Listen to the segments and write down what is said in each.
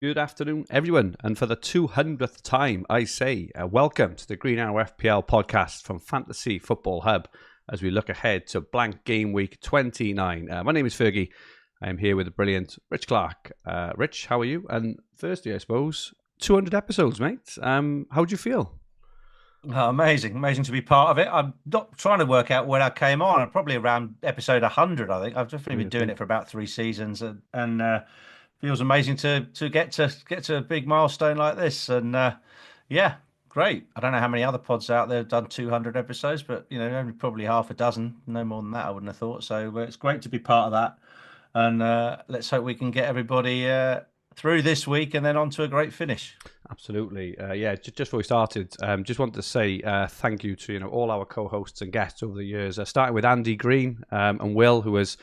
Good afternoon, everyone. And for the 200th time, I say welcome to the Green Arrow FPL podcast from Fantasy Football Hub as we look ahead to blank game week 29. My name is Fergi. I'm here with the brilliant Rich Clarke. Rich, how are you? And firstly, I suppose, 200 episodes, mate. How do you feel? Oh, amazing to be part of it. I'm not trying to work out when I came on. I'm probably around episode 100, I think. I've definitely been doing it for about 3 seasons, and feels amazing to get to a big milestone like this. And yeah, great. I don't know how many other pods out there have done 200 episodes, but only probably half a dozen, no more than that, I wouldn't have thought. So it's great to be part of that, and let's hope we can get everybody through this week and then on to a great finish. Absolutely. Just before we started, just wanted to say thank you to all our co-hosts and guests over the years, starting with Andy Green and Will, who was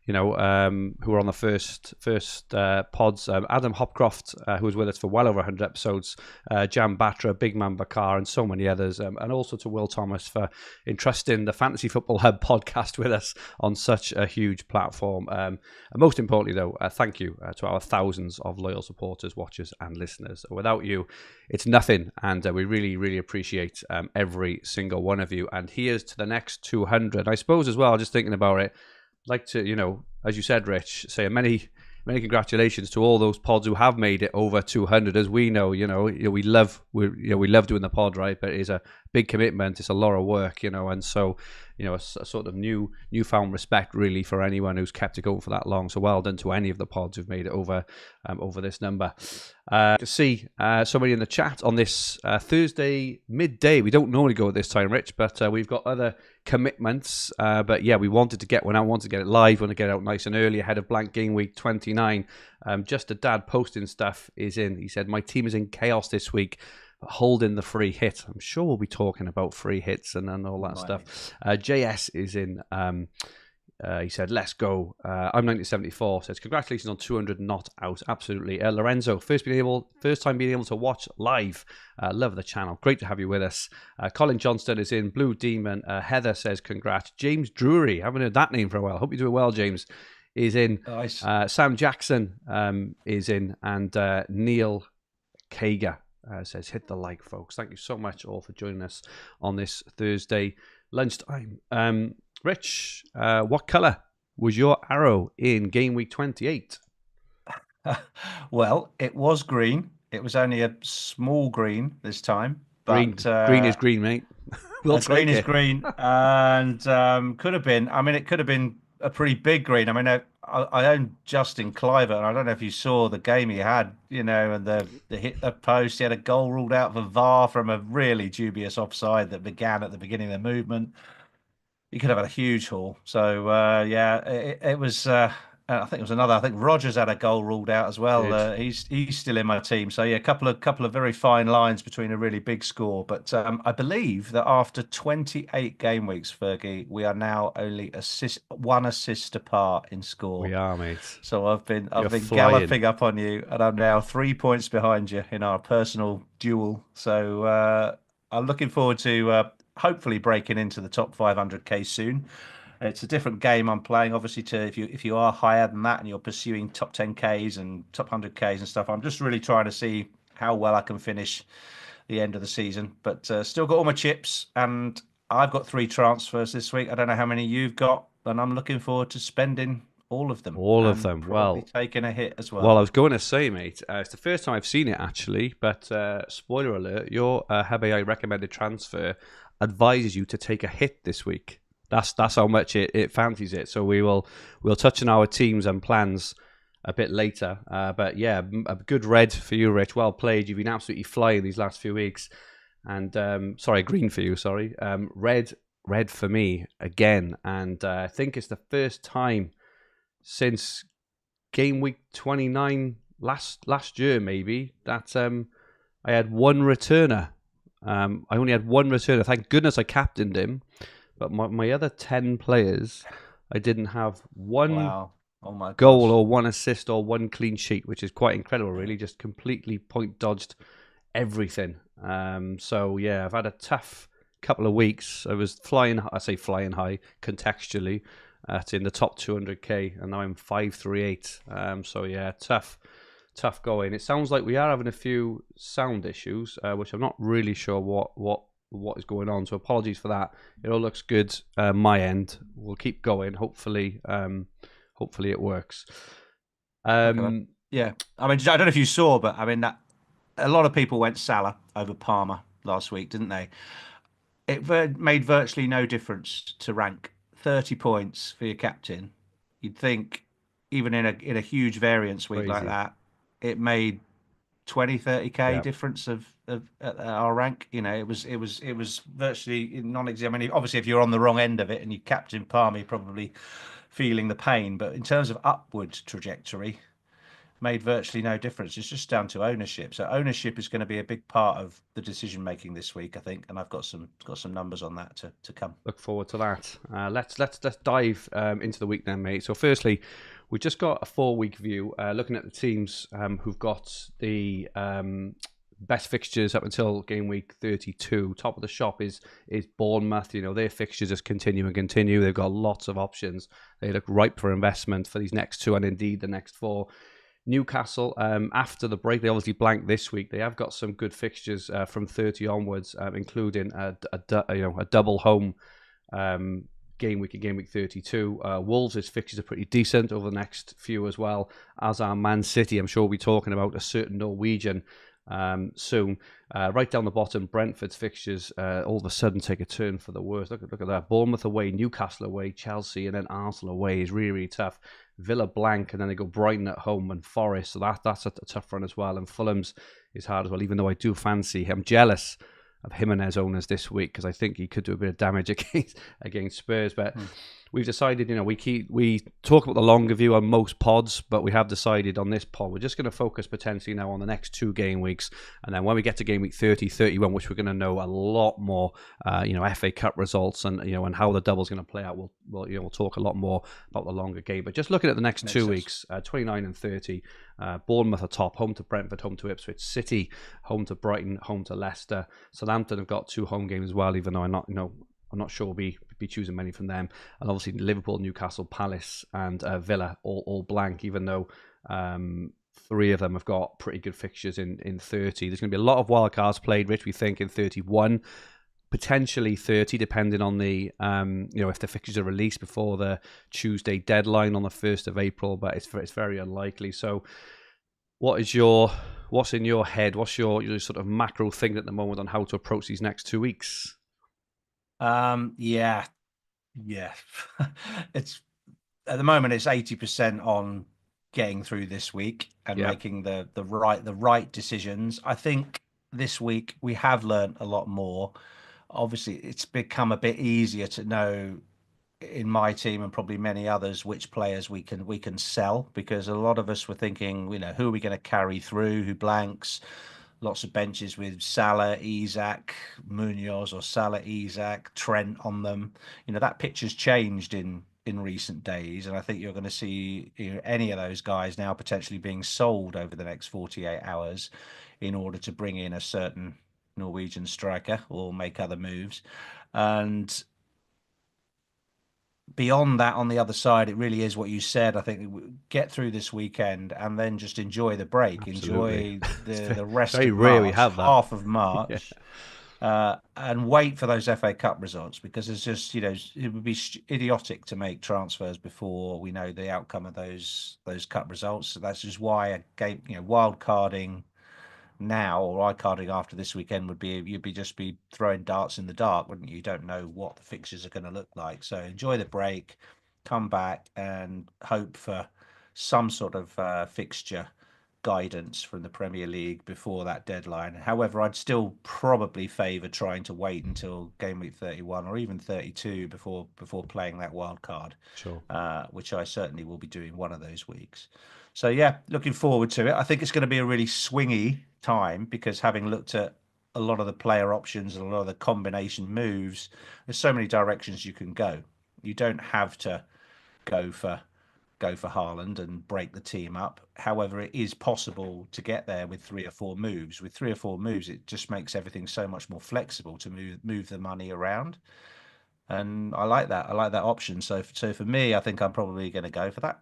who were on the first pods. Adam Hopcroft, who was with us for well over 100 episodes. Jam Batra, Big Man Bakar, and so many others. And also to Will Thomas for entrusting the Fantasy Football Hub podcast with us on such a huge platform. And most importantly, though, thank you to our thousands of loyal supporters, watchers, and listeners. Without you, it's nothing. And we really, really appreciate every single one of you. And here's to the next 200. I suppose as well, just thinking about it, like to, as you said, Rich, say many congratulations to all those pods who have made it over 200. As we know, we love doing the pod, right? But it is a big commitment. It's a lot of work, and so a sort of newfound respect really for anyone who's kept it going for that long. So well done to any of the pods who've made it over this number. To see so many in the chat on this Thursday midday. We don't normally go at this time, Rich, but we've got other commitments. But yeah, we wanted to get one out, wanted to get it live, want to get it out nice and early ahead of blank game week 29. Just a dad posting stuff is in. He said, my team is in chaos this week, but holding the free hit. I'm sure we'll be talking about free hits and all that stuff. JS is in. He said, let's go. I'm 1974. Says, congratulations on 200 not out. Absolutely. Lorenzo, first time being able to watch live. Love the channel. Great to have you with us. Colin Johnston is in. Blue Demon. Heather says, congrats. James Drury. Haven't heard that name for a while. Hope you're doing well, James. Is in. Nice. Sam Jackson is in. And Neil Kager says, hit the like, folks. Thank you so much all for joining us on this Thursday lunchtime. Rich, what colour was your arrow in game week 28? Well, it was green. It was only a small green this time. But, green is green, mate. Green is green, and could have been. I mean, it could have been a pretty big green. I mean, I own Justin Cliver, and I don't know if you saw the game he had, and the hit the post. He had a goal ruled out for VAR from a really dubious offside that began at the beginning of the movement. He could have had a huge haul. So it was. I think it was another. I think Rogers had a goal ruled out as well. He's still in my team. So yeah, a couple of very fine lines between a really big score. But I believe that after 28 game weeks, Fergie, we are now only one assist apart in score. We are, mate. So I've been galloping up on you, and I'm now 3 points behind you in our personal duel. So I'm looking forward to hopefully breaking into the top 500k soon. It's a different game I'm playing, obviously, to if you are higher than that and you're pursuing top 10Ks and top 100Ks and stuff. I'm just really trying to see how well I can finish the end of the season. But still got all my chips, and I've got 3 transfers this week. I don't know how many you've got, and I'm looking forward to spending all of them. Well, taking a hit as well. Well, I was going to say, mate, it's the first time I've seen it, actually. But spoiler alert, your Habe recommended transfer advises you to take a hit this week. That's how much it fancies it. So we'll touch on our teams and plans a bit later. But yeah, a good red for you, Rich. Well played. You've been absolutely flying these last few weeks. And green for you. Sorry, red for me again. And I think it's the first time since game week 29 last year, maybe, that I had one returner. I only had one returner. Thank goodness I captained him. But my other 10 players, I didn't have one goal or one assist or one clean sheet, which is quite incredible, really. Just completely point dodged everything. So, yeah, I've had a tough couple of weeks. I was flying high contextually in the top 200k, and now I'm 538. So, yeah, tough tough going. It sounds like we are having a few sound issues, which I'm not really sure what is going on. So apologies for that. It all looks good. My end. We'll keep going. Hopefully it works. Okay, yeah. I mean, I don't know if you saw, but I mean that a lot of people went Salah over Palmer last week, didn't they? It made virtually no difference to rank. 30 points for your captain. You'd think even in a huge variance week like Crazy. that, it made 20, 30k Yeah. difference of our rank. It was virtually non-existent. I mean, obviously, if you're on the wrong end of it and you captain Palmer, you're probably feeling the pain. But in terms of upward trajectory, made virtually no difference. It's just down to ownership. So ownership is going to be a big part of the decision making this week, I think, and I've got some numbers on that to come. Look forward to that. Let's dive into the week then, mate. So firstly, we just got a 4-week view, looking at the teams who've got the best fixtures up until game week 32. Top of the shop is Bournemouth. Their fixtures just continue and continue. They've got lots of options. They look ripe for investment for these next 2 and indeed the next 4. Newcastle, after the break, they obviously blanked this week. They have got some good fixtures from 30 onwards, including a double home game week and game week 32. Wolves' fixtures are pretty decent over the next few as well, as are Man City. I'm sure we'll be talking about a certain Norwegian soon. Right down the bottom, Brentford's fixtures all of a sudden take a turn for the worse. Look at that. Bournemouth away, Newcastle away, Chelsea, and then Arsenal away is really, really tough. Villa blank, and then they go Brighton at home and Forest. So that's a tough run as well. And Fulham's is hard as well, even though I do fancy him. Jealous of Jimenez owners this week because I think he could do a bit of damage against Spurs. But we've decided, we talk about the longer view on most pods, but we have decided on this pod we're just going to focus potentially now on the next 2 game weeks, and then when we get to game week 30, 31, which we're going to know a lot more, FA Cup results and how the double's going to play out. We'll talk a lot more about the longer game. But just looking at the next 2 weeks, 29 and 30. Bournemouth are top, home to Brentford, home to Ipswich. City, home to Brighton, home to Leicester. Southampton have got 2 home games as well, even though I'm not sure we'll be choosing many from them. And obviously Liverpool, Newcastle, Palace, and Villa all blank, even though 3 of them have got pretty good fixtures in 30. There's going to be a lot of wild cards played, Rich, we think, in 31. Potentially 30, depending on the if the fixtures are released before the Tuesday deadline on the 1st of April, but it's very unlikely. So what's in your head? What's your sort of macro thing at the moment on how to approach these next 2 weeks? Yeah. It's at the moment it's 80% on getting through this week and making the right decisions. I think this week we have learned a lot more. Obviously, it's become a bit easier to know in my team and probably many others which players we can sell, because a lot of us were thinking, who are we going to carry through, who blanks. Lots of benches with Salah, Isak, Munoz, or Salah, Isak, Trent on them. That picture's changed in recent days, and I think you're going to see any of those guys now potentially being sold over the next 48 hours in order to bring in a certain Norwegian striker or make other moves. And beyond that, on the other side, it really is what you said. I think get through this weekend and then just enjoy the break. Absolutely. Enjoy the rest very of rare March, we have that. half of March, and wait for those FA Cup results, because it's just it would be idiotic to make transfers before we know the outcome of those cup results. So that's just why a game, wild carding now or wild carding after this weekend would be you'd just be throwing darts in the dark, wouldn't you? You don't know what the fixtures are going to look like. So enjoy the break, come back and hope for some sort of fixture guidance from the Premier League before that deadline. However, I'd still probably favour trying to wait until game week 31 or even 32 before playing that wild card. Sure. Which I certainly will be doing one of those weeks. So yeah, looking forward to it. I think it's going to be a really swingy time, because having looked at a lot of the player options and a lot of the combination moves, there's so many directions you can go. You don't have to go for Haaland and break the team up. However, it is possible to get there with 3 or 4 moves. With 3 or 4 moves, it just makes everything so much more flexible to move the money around. And I like that. I like that option. So for me, I think I'm probably going to go for that.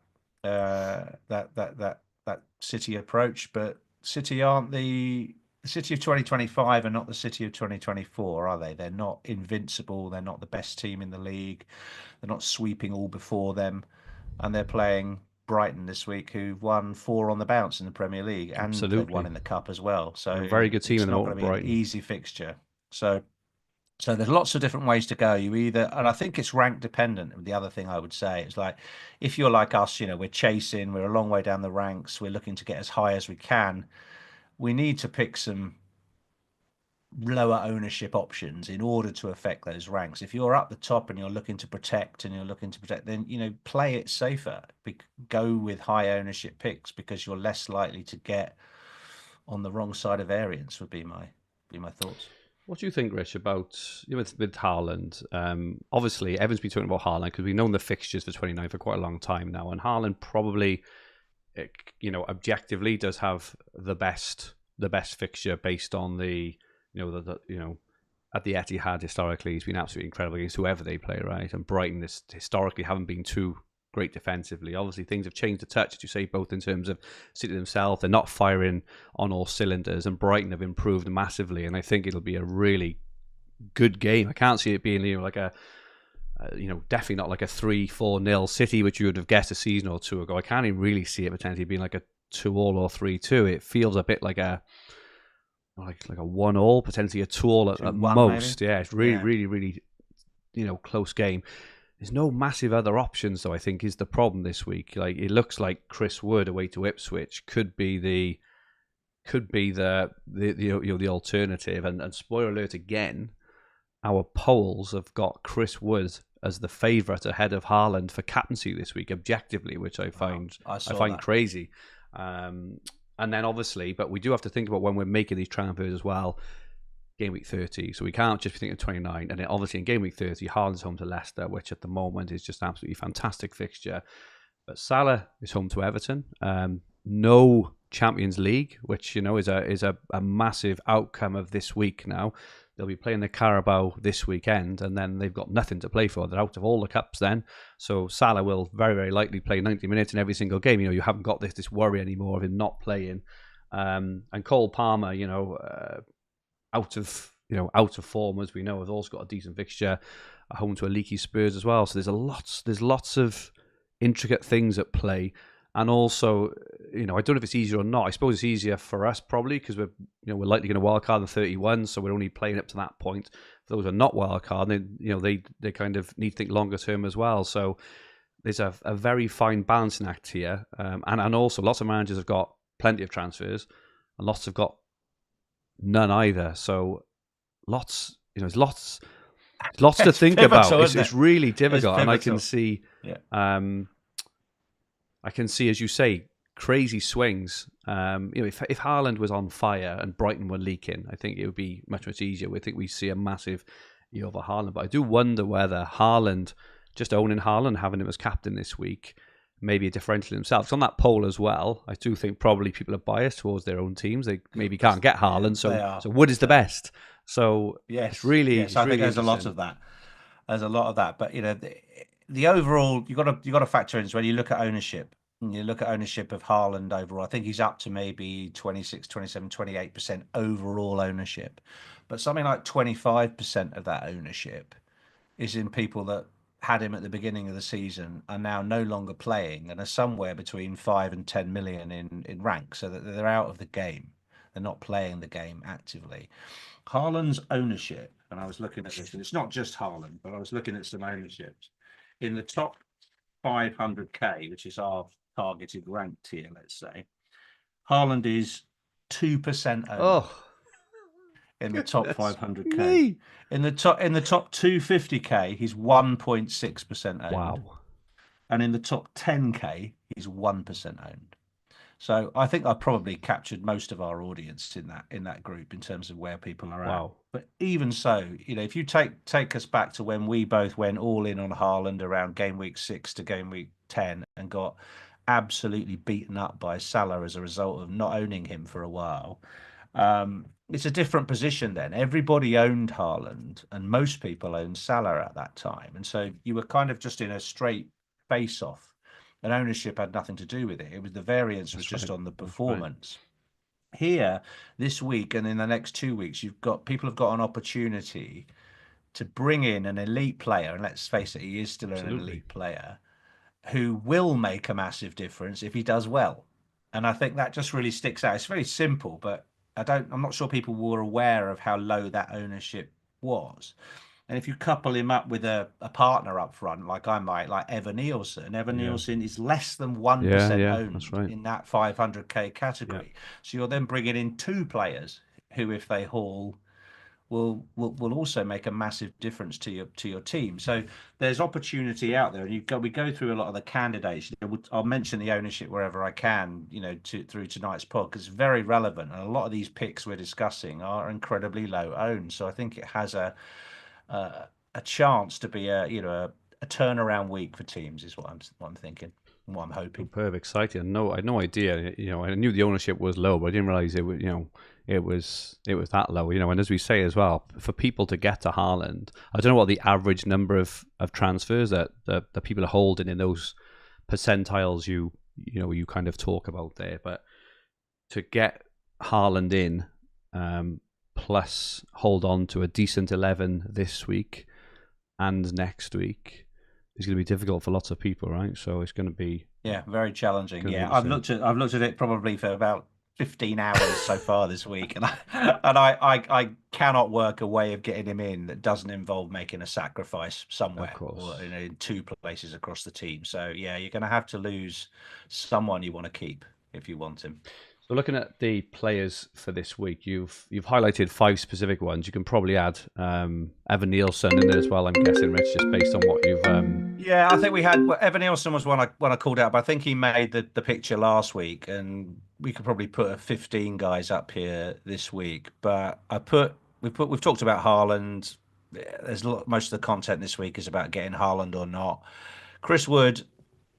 City approach, but City aren't the City of 2025 are not the City of 2024, are they? They're not invincible. They're not the best team in the league. They're not sweeping all before them, and they're playing Brighton this week, who've won 4 on the bounce in the Premier League, and they've won Absolutely. in the cup as well. So A very good team it's in the not moment, going to be an Brighton. easy fixture. So there's lots of different ways to go. You either, and I think it's rank dependent. The other thing I would say is like, if you're like us, we're chasing, we're a long way down the ranks, we're looking to get as high as we can. We need to pick some lower ownership options in order to affect those ranks. If you're up the top and you're looking to protect then play it safer. Go with high ownership picks because you're less likely to get on the wrong side of variance. Would be my thoughts. What do you think, Rich, about with Haaland? Obviously, everyone's been talking about Haaland because we've known the fixtures for 29 for quite a long time now, and Haaland probably, objectively does have the best fixture based on the at the Etihad historically he's been absolutely incredible against whoever they play, right? And Brighton historically haven't been too great defensively. Obviously, things have changed a touch, as you say, both in terms of City themselves. They're not firing on all cylinders, and Brighton have improved massively. And I think it'll be a really good game. I can't see it being like a, definitely not like a 3-4-0 City, which you would have guessed a season or two ago. I can't even really see it potentially being like a 2-2 or 3-2. It feels a bit like a 1-1, potentially a 2-2 at most. Maybe? Yeah, it's really, close game. There's no massive other options, though. I think is the problem this week. Like it looks like Chris Wood away to Ipswich could be the alternative. And spoiler alert again, our polls have got Chris Wood as the favourite ahead of Haaland for captaincy this week, objectively, which I find crazy. And then obviously, but we do have to think about when we're making these transfers as well. Game week 30, so we can't just be thinking 29. And then obviously in game week 30, Haaland's home to Leicester, which at the moment is just an absolutely fantastic fixture. But Salah is home to Everton. No Champions League, which is a massive outcome of this week. Now they'll be playing the Carabao this weekend, and then they've got nothing to play for. They're out of all the cups then. So Salah will very, very likely play 90 minutes in every single game. You haven't got this worry anymore of him not playing. And Cole Palmer, out of form, as we know, have also got a decent fixture at home to a leaky Spurs as well. So there's lots of intricate things at play, and also, I don't know if it's easier or not. I suppose it's easier for us probably because we're likely going to wildcard in 31, so we're only playing up to that point. For those who are not wildcard, they kind of need to think longer term as well. So there's a very fine balancing act here, and also lots of managers have got plenty of transfers, and lots have got none either. So lots to think about. It's really difficult, and I can see, as you say, crazy swings. If Haaland was on fire and Brighton were leaking, I think it would be much easier. I think we see a massive over Haaland, but I do wonder whether Haaland, just owning Haaland, having him as captain this week, maybe a differential themselves. On that poll as well, I do think probably people are biased towards their own teams. They maybe can't get Haaland, so Wood is the best. So yes, it's really, I think there's a lot of that. There's a lot of that, but the overall you got to factor in when you look at ownership. You look at ownership of Haaland overall. I think he's up to maybe 26, 27, 28% overall ownership, but something like 25% of that ownership is in people that had him at the beginning of the season are now no longer playing and are somewhere between 5 and 10 million in rank, so that they're out of the game. They're not playing the game actively. Haaland's ownership, and I was looking at this, and it's not just Haaland, but I was looking at some ownerships in the top 500k, which is our targeted rank tier. Let's say Haaland is 2% owned. Oh. In the top 500k, in the top 250k, he's 1.6% owned. Wow! And in the top 10k, he's 1% owned. So I think I probably captured most of our audience in that group in terms of where people are at. But even so, if you take us back to when we both went all in on Haaland around game week 6 to game week 10 and got absolutely beaten up by Salah as a result of not owning him for a while. It's a different position then. Everybody owned Haaland and most people owned Salah at that time. And so you were kind of just in a straight face-off and ownership had nothing to do with it. It was the variance was That's just right. on the That's right. performance. Here, this week and in the next 2 weeks, you've got people have got an opportunity to bring in an elite player, and let's face it, he is still an Absolutely. elite player who will make a massive difference if he does well. And I think that just really sticks out. It's very simple, but I'm not sure people were aware of how low that ownership was. And if you couple him up with a partner up front, like I might, like Evan Yeah. Nielsen is less than Yeah. 1% Yeah. That's owned right. in that 500k Yeah. category. So you're then bringing in two players who, if they haul, will also make a massive difference to your team. So there's opportunity out there, and we go through a lot of the candidates. I'll mention the ownership wherever I can, through tonight's pod, because it's very relevant, and a lot of these picks we're discussing are incredibly low owned. So I think it has a chance to be a turnaround week for teams, is what I'm thinking, and what I'm hoping. Superb, exciting. No, I had no idea. I knew the ownership was low, but I didn't realize it was. It was that low. And as we say as well, for people to get to Haaland, I don't know what the average number of transfers that people are holding in those percentiles you kind of talk about there, but to get Haaland in, plus hold on to a decent 11 this week and next week is going to be difficult for lots of people, right? So it's going to be very challenging. going to be Yeah, the same. I've looked at it probably for about 15 hours so far this week, and I cannot work a way of getting him in that doesn't involve making a sacrifice Of somewhere or course. in two places across the team. So yeah, you're going to have to lose someone you want to keep if you want him. So looking at the players for this week, you've highlighted 5 specific ones. You can probably add Evan Nielsen in there as well. I'm guessing, Rich, just based on what you've. Yeah, I think we had Evan Nielsen was one I called out, but I think he made the picture last week, and we could probably put 15 guys up here this week. But we've talked about Haaland. There's most of the content this week is about getting Haaland or not. Chris Wood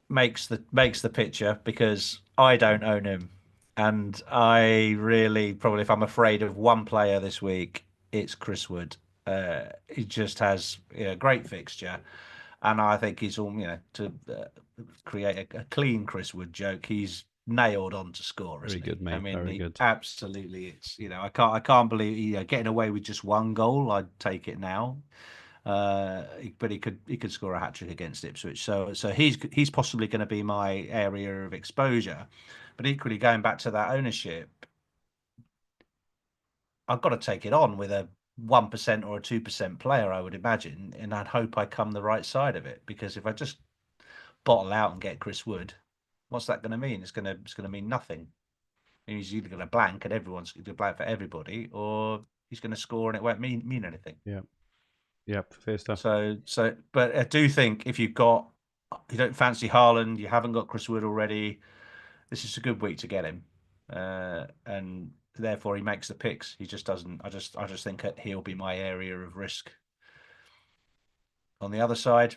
makes the picture because I don't own him, and I really probably, if I'm afraid of one player this week, it's Chris Wood. He just has a great fixture, and I think he's all to create a clean Chris Wood joke. He's nailed on to score, Very isn't he? good, I mate. mean, Very he good. absolutely. It's I can't believe getting away with just one goal. I'd take it now. But he could score a hat trick against Ipswich, so he's possibly going to be my area of exposure. But equally, going back to that ownership, I've got to take it on with a 1% or a 2% player, I would imagine, and I'd hope I come the right side of it. Because if I just bottle out and get Chris Wood, what's that going to mean? It's going to mean nothing. He's either going to blank and everyone's going to blank for everybody, or he's going to score and it won't mean anything. Yeah. Yep. Fair stuff. But I do think if you don't fancy Haaland, you haven't got Chris Wood already, this is a good week to get him, and therefore he makes the picks. He just doesn't. I just think he'll be my area of risk. On the other side,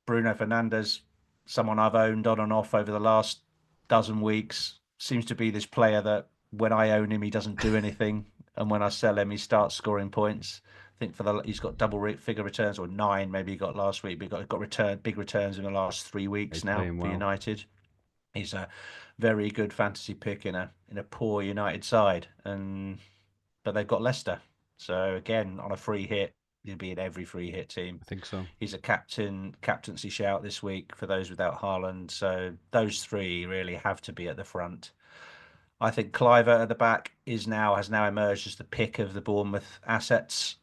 Bruno Fernandes, someone I've owned on and off over the last dozen weeks, seems to be this player that when I own him, he doesn't do anything, and when I sell him, he starts scoring points. I think he's got figure returns, or 9 maybe he got last week, but he got big returns in the last 3 weeks He's now playing for well. United. He's a very good fantasy pick in a poor United side, but they've got Leicester, so again on a free hit, he'll be in every free hit team. I think so. He's a captaincy shout this week for those without Haaland. So those three really have to be at the front. I think Cliver at the back has now emerged as the pick of the Bournemouth assets.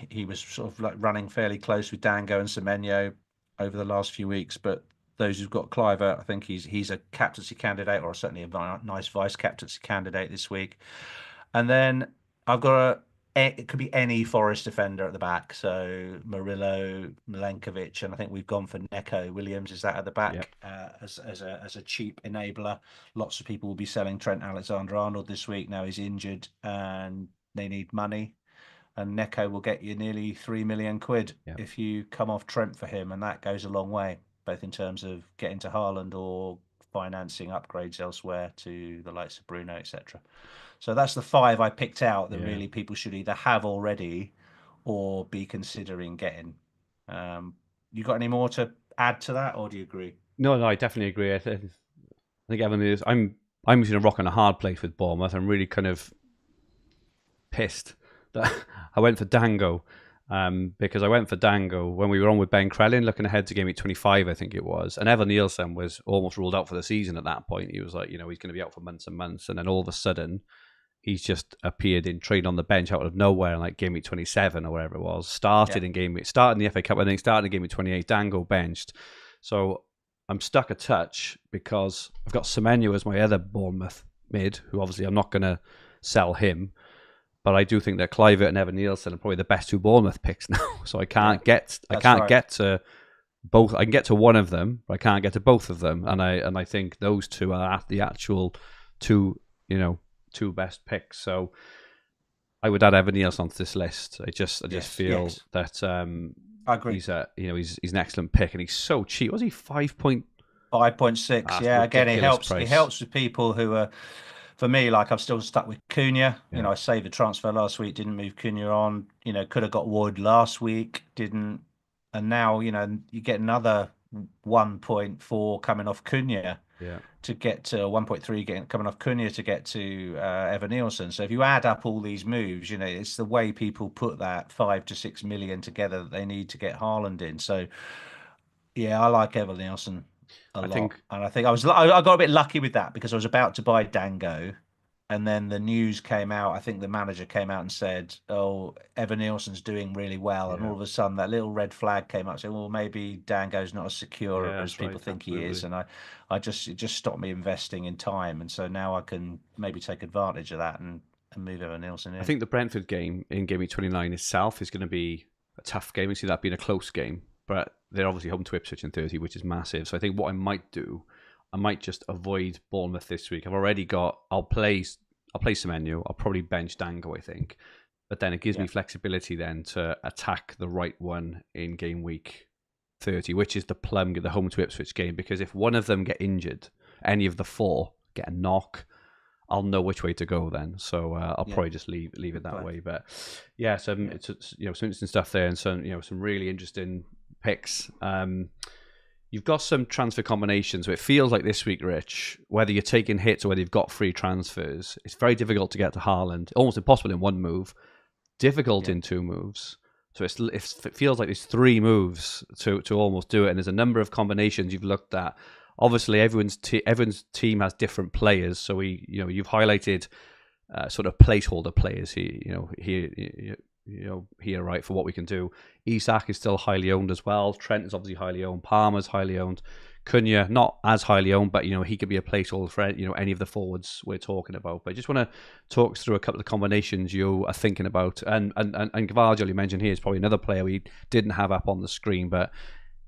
He was sort of like running fairly close with Dango and Semenyo over the last few weeks, but those who've got Cliver, I think he's a captaincy candidate, or certainly a nice vice captaincy candidate this week. And then I've got it could be any Forest defender at the back. So Murillo, Milenkovic, and I think we've gone for Neco Williams. Is that at the Yep. back as a cheap enabler? Lots of people will be selling Trent Alexander-Arnold this week. Now he's injured and they need money. And Neco will get you nearly 3 million quid Yep. if you come off Trent for him, and that goes a long way, both in terms of getting to Haaland or financing upgrades elsewhere to the likes of Bruno, etc. So that's the 5 I picked out that Yeah. really people should either have already or be considering getting. You got any more to add to that, or do you agree? No, no, I definitely agree. I think Evan is. I'm using a rock and a hard place with Bournemouth. I'm really kind of pissed that I went for Dango. Because I went for Dango when we were on with Ben Crellin, looking ahead to game week 25, I think it was. And Evan Nielsen was almost ruled out for the season at that point. He was like, he's going to be out for months and months. And then all of a sudden, he's just appeared in trade on the bench out of nowhere in like game week 27 or whatever it was. Started in the FA Cup, and then started in game week 28. Dango benched. So I'm stuck a touch because I've got Semenyo as my other Bournemouth mid, who obviously I'm not going to sell him. But I do think that Kluivert and Evan Nielsen are probably the best two Bournemouth picks now. So I can't get to both. I can get to one of them, but I can't get to both of them. And I think those two are the actual two best picks. So I would add Evan Nielsen onto this list. I just feel that I agree. He's an excellent pick, and he's so cheap. Was he 5.6? Yeah, again, it helps. Price. It helps with people who are. For me, like I'm still stuck with Cunha. I saved a transfer last week, didn't move Cunha on. Could have got Wood last week, didn't. And now, you get another 1.4 coming off Cunha to get to 1.3 coming off Cunha to get to Evan Nielsen. So if you add up all these moves, it's the way people put that 5 to 6 million together that they need to get Haaland in. So, yeah, I like Evan Nielsen. I think I got a bit lucky with that because I was about to buy Dango, and then the news came out. I think the manager came out and said, "Oh, Evan Nielsen's doing really well," and all of a sudden that little red flag came up saying, "Well, maybe Dango's not as secure as people think he is," and it just stopped me investing in time, and so now I can maybe take advantage of that and move Evan Nielsen in. I think the Brentford game in game week 29 itself is going to be a tough game. We see that being a close game. But they're obviously home to Ipswich in 30, which is massive. So I think what I might do, I might just avoid Bournemouth this week. I've already got. I'll play Semenyo. I'll probably bench Dango, I think. But then it gives me flexibility then to attack the right one in game week 30, which is the home to Ipswich game. Because if one of them get injured, any of the four get a knock, I'll know which way to go then. So I'll probably just leave it that way. But yeah, some interesting stuff there, and some really interesting picks. You've got some transfer combinations, so it feels like this week, Rich, whether you're taking hits or whether you've got free transfers, it's very difficult to get to Haaland. Almost impossible in one move, difficult in two moves. So it feels like there's three moves to almost do it, and there's a number of combinations you've looked at. Obviously, everyone's team has different players, so you've highlighted sort of placeholder players here, right, for what we can do. Isak is still highly owned as well. Trent is obviously highly owned. Palmer's highly owned. Cunha, not as highly owned, but he could be a placeholder for any of the forwards we're talking about. But I just want to talk through a couple of combinations you are thinking about. And Gvardiol, you mentioned here, is probably another player we didn't have up on the screen, but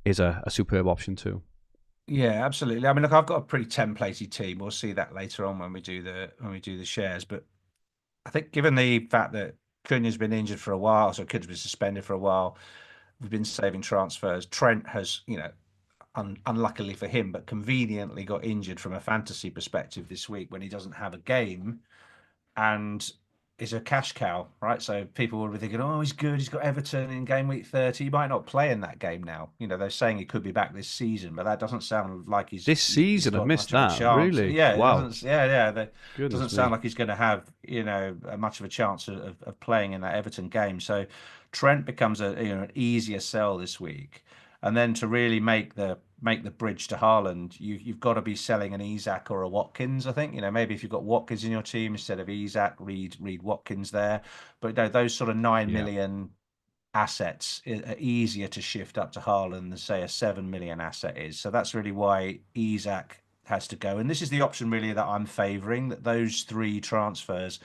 is a superb option too. Yeah, absolutely. I mean, look, I've got a pretty templatey team. We'll see that later on when we do the shares. But I think given the fact that Cunha's been injured for a while, so Cunha's been suspended for a while, we've been saving transfers. Trent has, unluckily for him, but conveniently got injured from a fantasy perspective this week when he doesn't have a game, and is a cash cow, right? So people will be thinking, "Oh, he's good. He's got Everton in game week 30. He might not play in that game now." They're saying he could be back this season, but that doesn't sound like he's this season. I missed that. Really? Yeah. Wow. That doesn't sound like he's going to have much of a chance of playing in that Everton game. So Trent becomes an easier sell this week, and then to really make the bridge to Haaland, you've got to be selling an Isak or a Watkins. I think maybe if you've got Watkins in your team instead of Isak, read Watkins there. But those sort of 9 million assets are easier to shift up to Haaland than say a 7 million asset is. So that's really why Isak has to go. And this is the option really that I'm favouring. That those three transfers,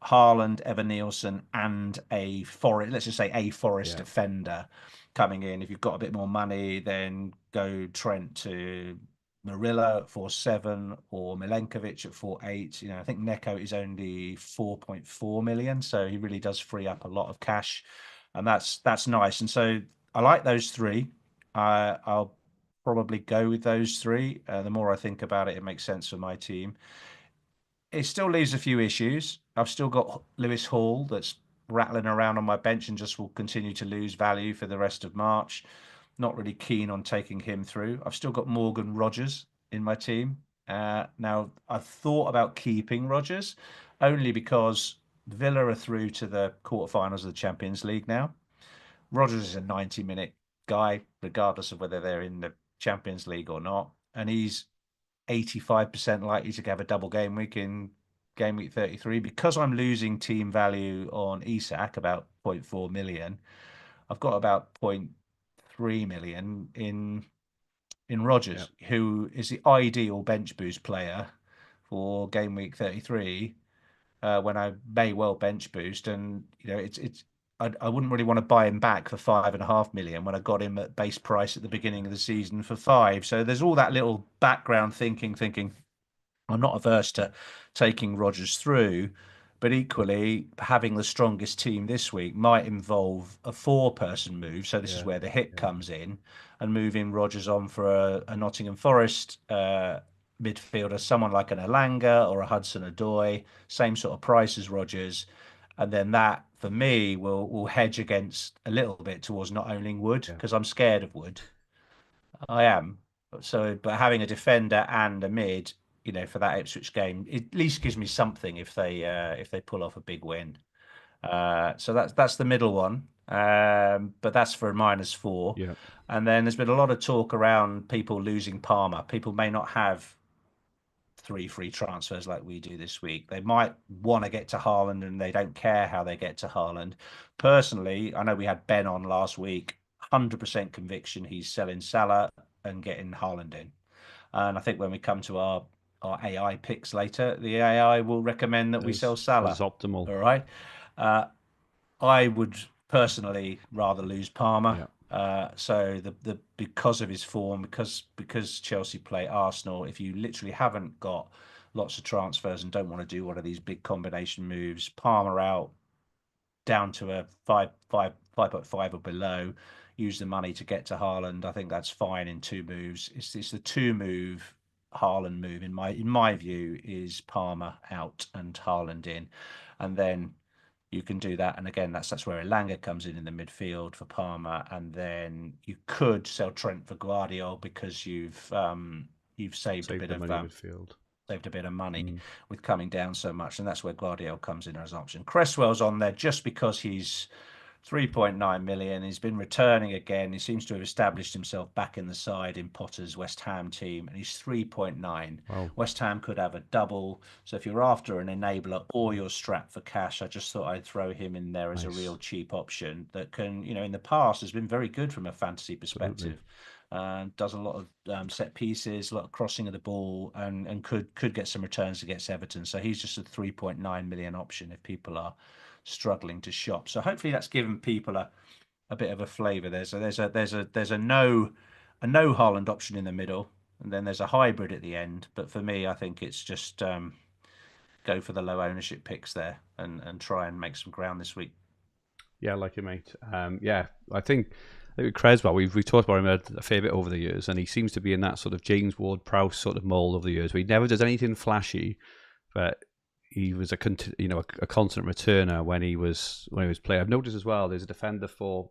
Haaland, Evan Nielsen, and a Forest, let's just say a Forest defender coming in. If you've got a bit more money, then go Trent to Murillo at 4.7 or Milenkovic at 4.8. I think Neko is only 4.4 million, so he really does free up a lot of cash, and that's nice. And so I like those three. I'll probably go with those three. The more I think about it, it makes sense for my team. It still leaves a few issues. I've still got Lewis Hall that's rattling around on my bench and just will continue to lose value for the rest of March. not really keen on taking him through. I've still got Morgan Rogers in my team. Now, I've thought about keeping Rogers only because Villa are through to the quarterfinals of the Champions League now. Rogers is a 90-minute guy, regardless of whether they're in the Champions League or not. And he's 85% likely to have a double game week in game week 33. Because I'm losing team value on Isak, about 0.4 million, I've got about 0.3 million in Rogers, who is the ideal bench boost player for game week 33, when I may well bench boost. And I wouldn't really want to buy him back for 5.5 million when I got him at base price at the beginning of the season for 5. So there's all that little background thinking I'm not averse to taking Rodgers through, but equally having the strongest team this week might involve a 4-person move. So this is where the hit comes in, and moving Rodgers on for a Nottingham Forest midfielder, someone like an Elanga or a Hudson-Odoi, same sort of price as Rodgers. And then that, for me, will hedge against a little bit towards not owning Wood, because I'm scared of Wood. I am. So, but having a defender and a mid, for that Ipswich game, it at least gives me something if they pull off a big win. So that's the middle one. But that's for a -4. Yeah. And then there's been a lot of talk around people losing Palmer. People may not have 3 free transfers like we do this week. They might want to get to Haaland and they don't care how they get to Haaland. Personally, I know we had Ben on last week. 100% conviction he's selling Salah and getting Haaland in. And I think when we come to our AI picks later, the AI will recommend that we sell Salah. That's optimal. All right. I would personally rather lose Palmer. So the because of his form, because Chelsea play Arsenal, if you literally haven't got lots of transfers and don't want to do one of these big combination moves, Palmer out down to a 5.5 or below, use the money to get to Haaland. I think that's fine in 2 moves. It's the 2-move Haaland move in my view is Palmer out and Haaland in, and then you can do that. And again, that's where Elanga comes in the midfield for Palmer, and then you could sell Trent for Guardiola because you've saved a bit of midfield. Saved a bit of money with coming down so much, and that's where Guardiola comes in as an option. Cresswell's on there just because he's 3.9 million. He's been returning again. He seems to have established himself back in the side in Potter's West Ham team, and he's 3.9. Wow. West Ham could have a double. So if you're after an enabler or you're strapped for cash, I just thought I'd throw him in there as a real cheap option that can, in the past has been very good from a fantasy perspective. Does a lot of set pieces, a lot of crossing of the ball, and could get some returns against Everton. So he's just a 3.9 million option if people are struggling to shop. So hopefully that's given people a bit of a flavour. There's a no Haaland option in the middle, and then there's a hybrid at the end. But for me, I think it's just go for the low ownership picks there and try and make some ground this week. Yeah, I like it, mate. I think with Cresswell, we've talked about him a fair bit over the years, and he seems to be in that sort of James Ward-Prowse sort of mould over the years, where he never does anything flashy, but he was a constant returner when he was playing. I've noticed as well, there's a defender for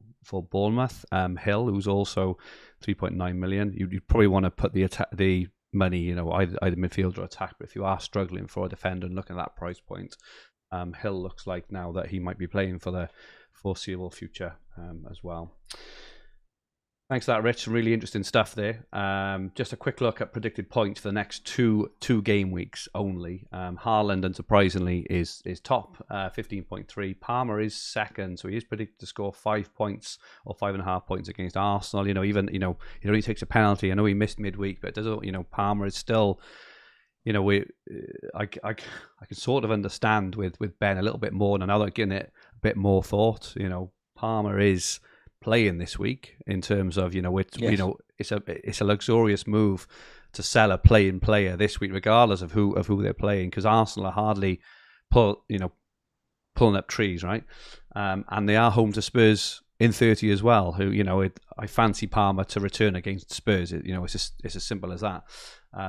Bournemouth, Hill, who's also 3.9 million. You'd probably want to put the money, either midfield or attack. But if you are struggling for a defender and looking at that price point, Hill looks like now that he might be playing for the foreseeable future as well. Thanks for that, Rich. Some really interesting stuff there. Just a quick look at predicted points for the next two game weeks only. Haaland, unsurprisingly, is top, 15.3. Palmer is second, so he is predicted to score 5 points or 5.5 points against Arsenal. He only takes a penalty. I know he missed midweek, but Palmer is still. I can sort of understand with Ben a little bit more, and now that I'm giving it a bit more thought. Palmer is playing this week in terms of it's a luxurious move to sell a playing player this week, regardless of who they're playing, because Arsenal are hardly pulling up trees, right? And they are home to Spurs in 30 as well, who I fancy Palmer to return against Spurs. It's as simple as that.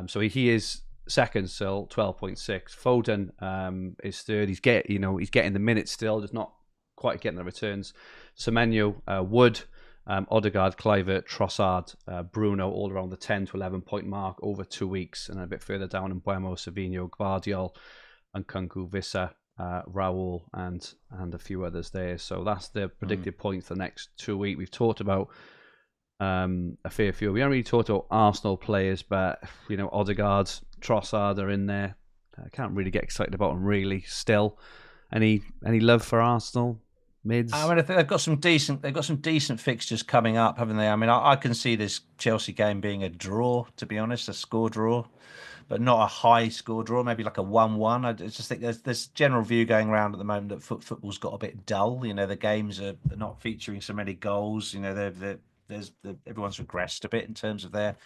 So he is second still, 12.6. Foden is third. He's getting the minutes still, just not quite getting the returns. Semenyo, Wood, Odegaard, Kluivert, Trossard, Bruno, all around the 10 to 11 point mark over 2 weeks. And a bit further down in Buemo, Savinho, Gvardiol, and Kunku, Vissa, Raul, and a few others there. So that's the predicted points for the next 2 weeks. We've talked about a fair few. We haven't really talked about Arsenal players, but Odegaard, Trossard are in there. I can't really get excited about them really. Still, any love for Arsenal mids? I mean, I think they've got some decent fixtures coming up, haven't they? I mean, I can see this Chelsea game being a draw, to be honest, a score draw, but not a high score draw. Maybe like a 1-1. I just think there's general view going around at the moment that football's got a bit dull. The games are not featuring so many goals. Everyone's regressed a bit in terms of their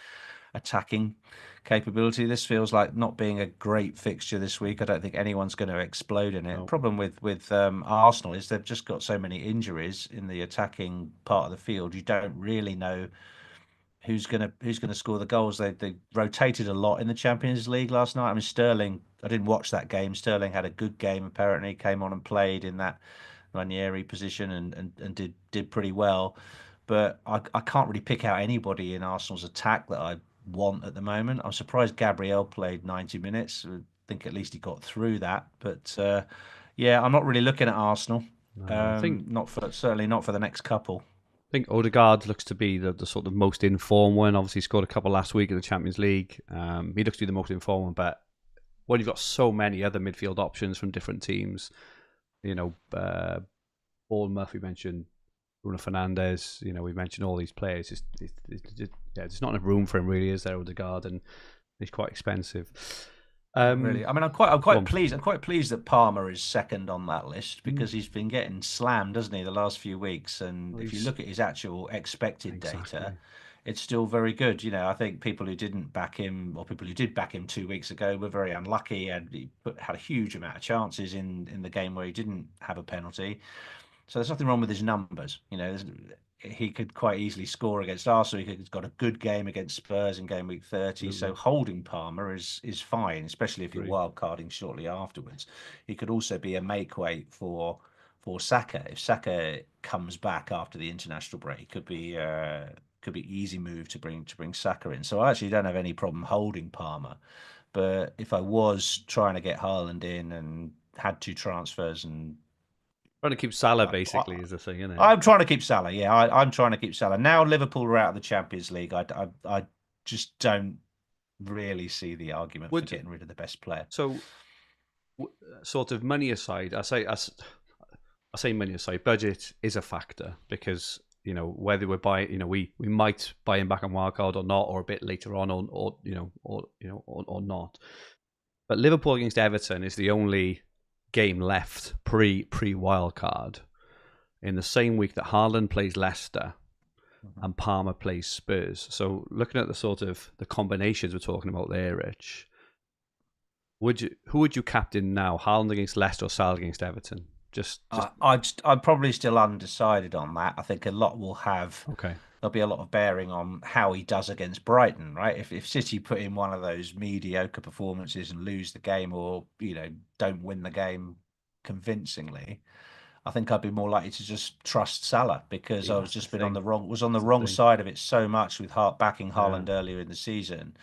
attacking capability. This feels like not being a great fixture this week. I don't think anyone's going to explode in it. No. Problem with Arsenal is they've just got so many injuries in the attacking part of the field. You don't really know who's gonna score the goals. They rotated a lot in the Champions League last night. I mean, Sterling, I didn't watch that game. Sterling had a good game apparently, came on and played in that Ranieri position and did pretty well. But I can't really pick out anybody in Arsenal's attack that I want at the moment. I'm surprised Gabriel played 90 minutes. I think at least he got through that. But I'm not really looking at Arsenal. I think certainly not for the next couple. I think Odegaard looks to be the sort of most informed one. Obviously, he scored a couple last week in the Champions League. He looks to be the most informed one. But when you've got so many other midfield options from different teams, Bournemouth, we mentioned Bruno Fernandes, we mentioned all these players. There's not enough room for him, really, is there, Odegaard, and he's quite expensive. Really, I mean, I'm quite pleased. I'm quite pleased that Palmer is second on that list because he's been getting slammed, hasn't he, the last few weeks? And if you look at his actual expected data, it's still very good. I think people who didn't back him, or people who did back him 2 weeks ago, were very unlucky, and he had a huge amount of chances in the game where he didn't have a penalty. So there's nothing wrong with his numbers. He could quite easily score against Arsenal. He's got a good game against Spurs in game week 30. Mm-hmm. So holding Palmer is fine, especially if you're wildcarding shortly afterwards. He could also be a make weight for Saka. If Saka comes back after the international break, could be easy move to bring Saka in. So I actually don't have any problem holding Palmer. But if I was trying to get Haaland in and had 2 transfers and trying to keep Salah, basically, is the thing, isn't it? I'm trying to keep Salah, yeah. I'm trying to keep Salah. Now Liverpool are out of the Champions League, I just don't really see the argument for getting rid of the best player. So, sort of money aside, I say money aside, budget is a factor because, whether we're buying, we might buy him back on wildcard or not, or a bit later on, or not. But Liverpool against Everton is the only game left pre wildcard in the same week that Haaland plays Leicester and Palmer plays Spurs. So looking at the sort of the combinations we're talking about there, Rich, who would you captain now? Haaland against Leicester or Salah against Everton? I'm probably still undecided on that. I think a lot will have. Okay. There'll be a lot of bearing on how he does against Brighton, right? If City put in one of those mediocre performances and lose the game, or don't win the game convincingly, I think I'd be more likely to just trust Salah because I was just been on the wrong side of it so much with backing Haaland earlier in the season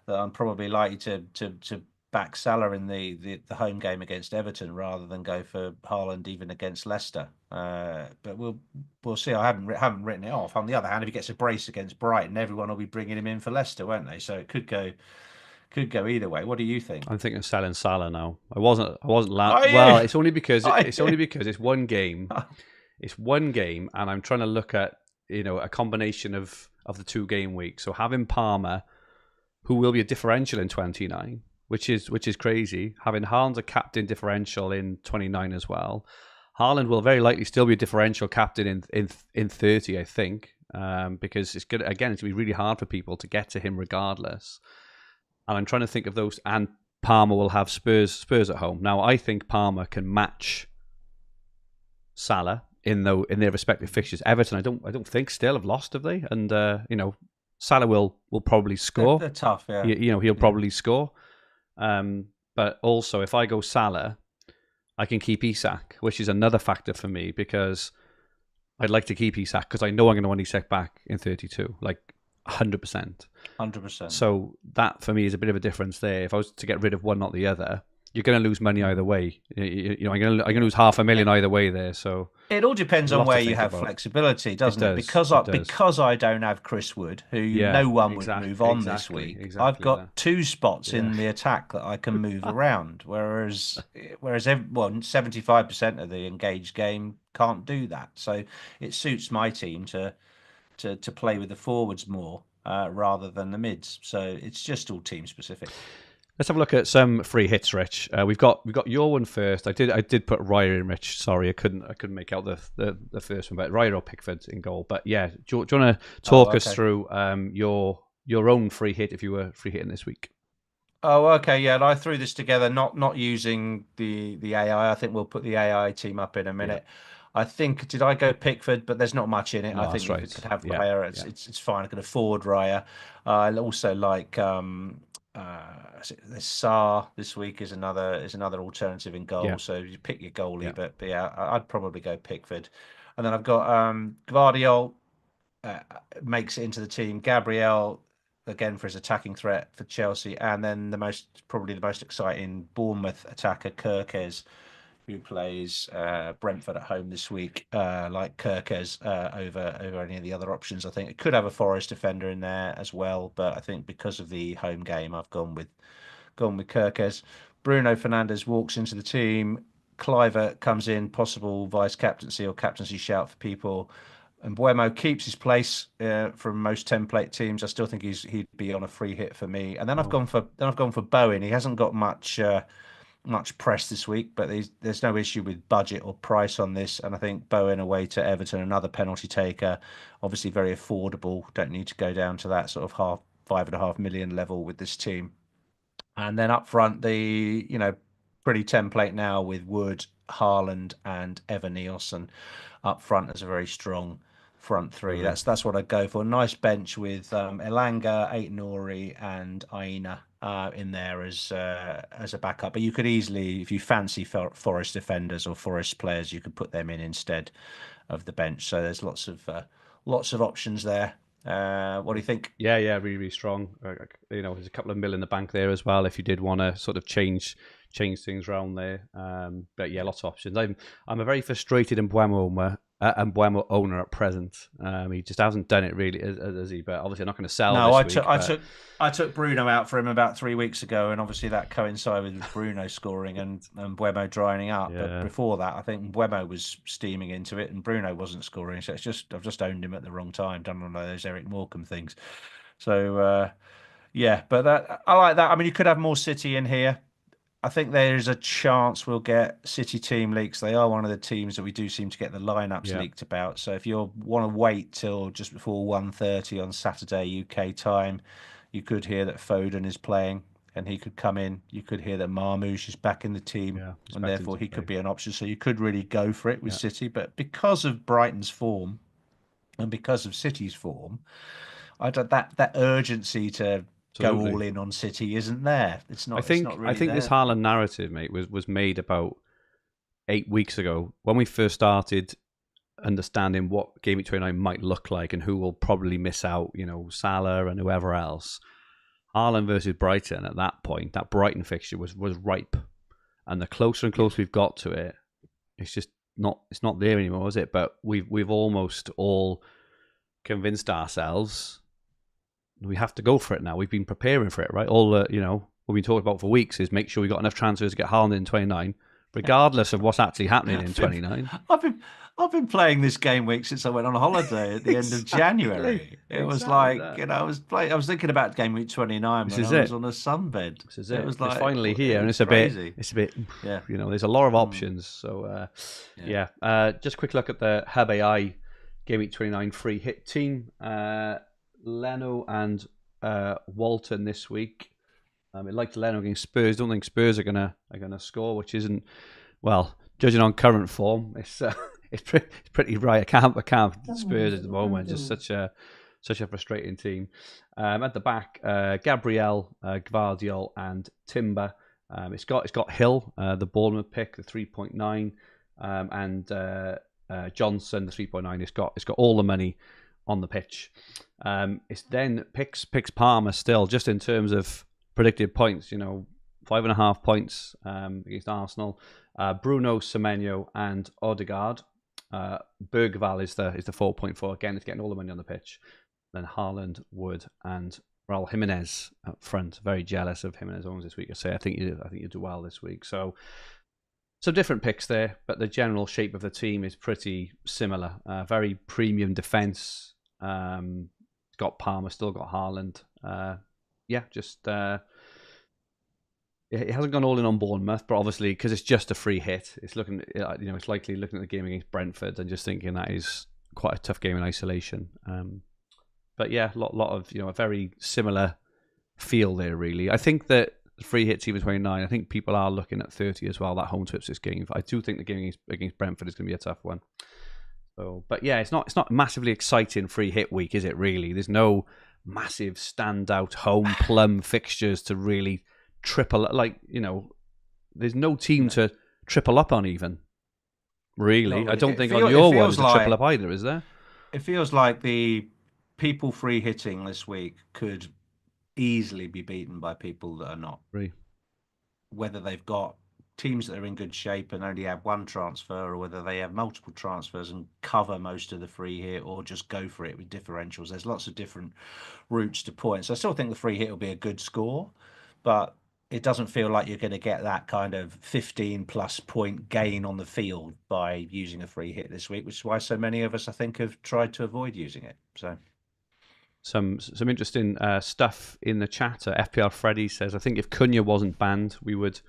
that I'm probably likely to back Salah in the home game against Everton rather than go for Haaland even against Leicester. But we'll see. I haven't written it off. On the other hand, if he gets a brace against Brighton, everyone will be bringing him in for Leicester, won't they? So it could go either way. What do you think? I'm thinking of selling Salah now. I wasn't. Well, it's only because it's one game. It's one game, and I'm trying to look at a combination of the 2 game weeks. So having Palmer, who will be a differential in 29. Which is crazy. Having Haaland a captain differential in 29 as well. Haaland will very likely still be a differential captain in 30, I think, because it's going to be really hard for people to get to him regardless. And I'm trying to think of those. And Palmer will have Spurs at home. Now I think Palmer can match Salah in their respective fixtures. Everton, I don't think still have lost, have they? And Salah will probably score. They're tough, yeah. He'll probably score. But also, if I go Salah, I can keep Isak, which is another factor for me because I'd like to keep Isak because I know I'm going to want Isak back in 32, like 100%. 100%. So that for me is a bit of a difference there. If I was to get rid of one, not the other, you're going to lose money either way. I'm going to lose $500,000 either way there. So it all depends on where you have flexibility, doesn't it? Because I don't have Chris Wood, who no one would move on this week. I've got 2 spots in the attack that I can move around, whereas 75% of the engaged game can't do that. So it suits my team to play with the forwards more rather than the mids. So it's just all team specific. Let's have a look at some free hits, Rich. We've got your one first. I did put Raya in, Rich. Sorry, I couldn't make out the first one, but Raya or Pickford in goal. But yeah, do you want to talk us through your own free hit if you were free hitting this week? Oh, okay, yeah. And I threw this together, not using the AI. I think we'll put the AI team up in a minute. Yeah. I think, did I go Pickford? But there's not much in it. No, I think if it could have Raya, it's fine. I could afford Raya. I also like the Saar this week is another alternative in goal. Yeah. So you pick your goalie, but yeah, I'd probably go Pickford. And then I've got Gvardiol makes it into the team. Gabriel again for his attacking threat for Chelsea, and then probably the most exciting Bournemouth attacker Kerkez, who plays Brentford at home this week, like Kerkez over any of the other options. I think it could have a Forest defender in there as well, but I think because of the home game, I've gone with Kerkez. Bruno Fernandes walks into the team. Cliver comes in, possible vice captaincy or captaincy shout for people. And Mbeumo keeps his place from most template teams. I still think he'd be on a free hit for me. And then I've gone for Bowen. He hasn't got much press this week, but there's no issue with budget or price on this. And I think Bowen away to Everton, another penalty taker, obviously very affordable. Don't need to go down to that sort of $5.5 million level with this team. And then up front, pretty template now with Wood, Haaland, and Evan Nielsen up front as a very strong front three. Mm-hmm. That's what I'd go for. Nice bench with Elanga, Aït-Nouri, and Aina in there as a backup. But you could easily, if you fancy Forest defenders or Forest players, you could put them in instead of the bench. So there's lots of options there. What do you think? Yeah, really, really strong. There's a couple of mil in the bank there as well if you did want to sort of change things around there. But yeah, lots of options. I'm a very frustrated Mbeumo owner at present. He just hasn't done it really, has he? But obviously, I'm not going to sell. No, I took Bruno out for him about 3 weeks ago, and obviously that coincided with Bruno scoring and Mbeumo drying up. Yeah. But before that, I think Mbeumo was steaming into it, and Bruno wasn't scoring. So I've just owned him at the wrong time. Done one of those Eric Morecambe things. So yeah, but I like that. I mean, you could have more City in here. I think there's a chance we'll get City team leaks. They are one of the teams that we do seem to get the lineups leaked about. So if you want to wait till just before 1:30 on Saturday UK time, you could hear that Foden is playing and he could come in. You could hear that Marmoush is back in the team and therefore he could be an option. So you could really go for it with City. But because of Brighton's form and because of City's form, that urgency to Absolutely. Go all in on City isn't there. It's not. I think this Haaland narrative, mate, was made about 8 weeks ago when we first started understanding what Gameweek 29 might look like and who will probably miss out. Salah and whoever else. Haaland versus Brighton at that point, that Brighton fixture was ripe, and the closer and closer we've got to it, it's just not. It's not there anymore, is it? But we've almost all convinced ourselves. We have to go for it now. We've been preparing for it, right? All what we've been talking about for weeks is make sure we got enough transfers to get Haaland in 29, regardless of what's actually happening in 29. I've been playing this game week since I went on holiday at the end of January. It was like I was thinking about game week 29 when I was on a sunbed. This is it. It was like, it's finally here, and it's a bit. There's a lot of options. So just a quick look at the Hub AI game week 29 free hit team. Leno and Walton this week. It liked Leno against Spurs. Don't think Spurs are gonna score, which isn't judging on current form. It's pretty right. I can't Spurs at the moment. Just such a frustrating team. At the back, Gabriel, Gvardiol, and Timber. It's got Hill, the Bournemouth pick, the 3.9, and Johnson, the 3.9. It's got all the money on the pitch. It's then picks Palmer still, just in terms of predicted points. 5.5 points against Arsenal. Bruno, Semenyo, and Odegaard. Bergval is the 4.4. Again, it's getting all the money on the pitch. Then Haaland, Wood, and Raul Jimenez up front. Very jealous of Jimenez owns this week. I think you do well this week. So some different picks there, but the general shape of the team is pretty similar. Very premium defence. Got Palmer, still got Haaland. It hasn't gone all in on Bournemouth, but obviously because it's just a free hit, it's looking, it's likely looking at the game against Brentford and just thinking that is quite a tough game in isolation. But yeah, lot of a very similar feel there. Really, I think that the free hit's even 29. I think people are looking at 30 as well. That home to Ipswich game. I do think the game against Brentford is going to be a tough one. So, but yeah, it's not massively exciting free hit week, is it? Really, there's no massive standout home plum fixtures to really triple. There's no team to triple up on even. Really, I don't think on your one to triple up either, is there? It feels like the people free hitting this week could easily be beaten by people that are not. Right. Whether they've got teams that are in good shape and only have one transfer, or whether they have multiple transfers and cover most of the free hit, or just go for it with differentials. There's lots of different routes to points. I still think the free hit will be a good score, but it doesn't feel like you're going to get that kind of 15 plus point gain on the field by using a free hit this week, which is why so many of us, I think, have tried to avoid using it. So some interesting stuff in the chat. FPL Freddy says, I think if Cunha wasn't banned, we would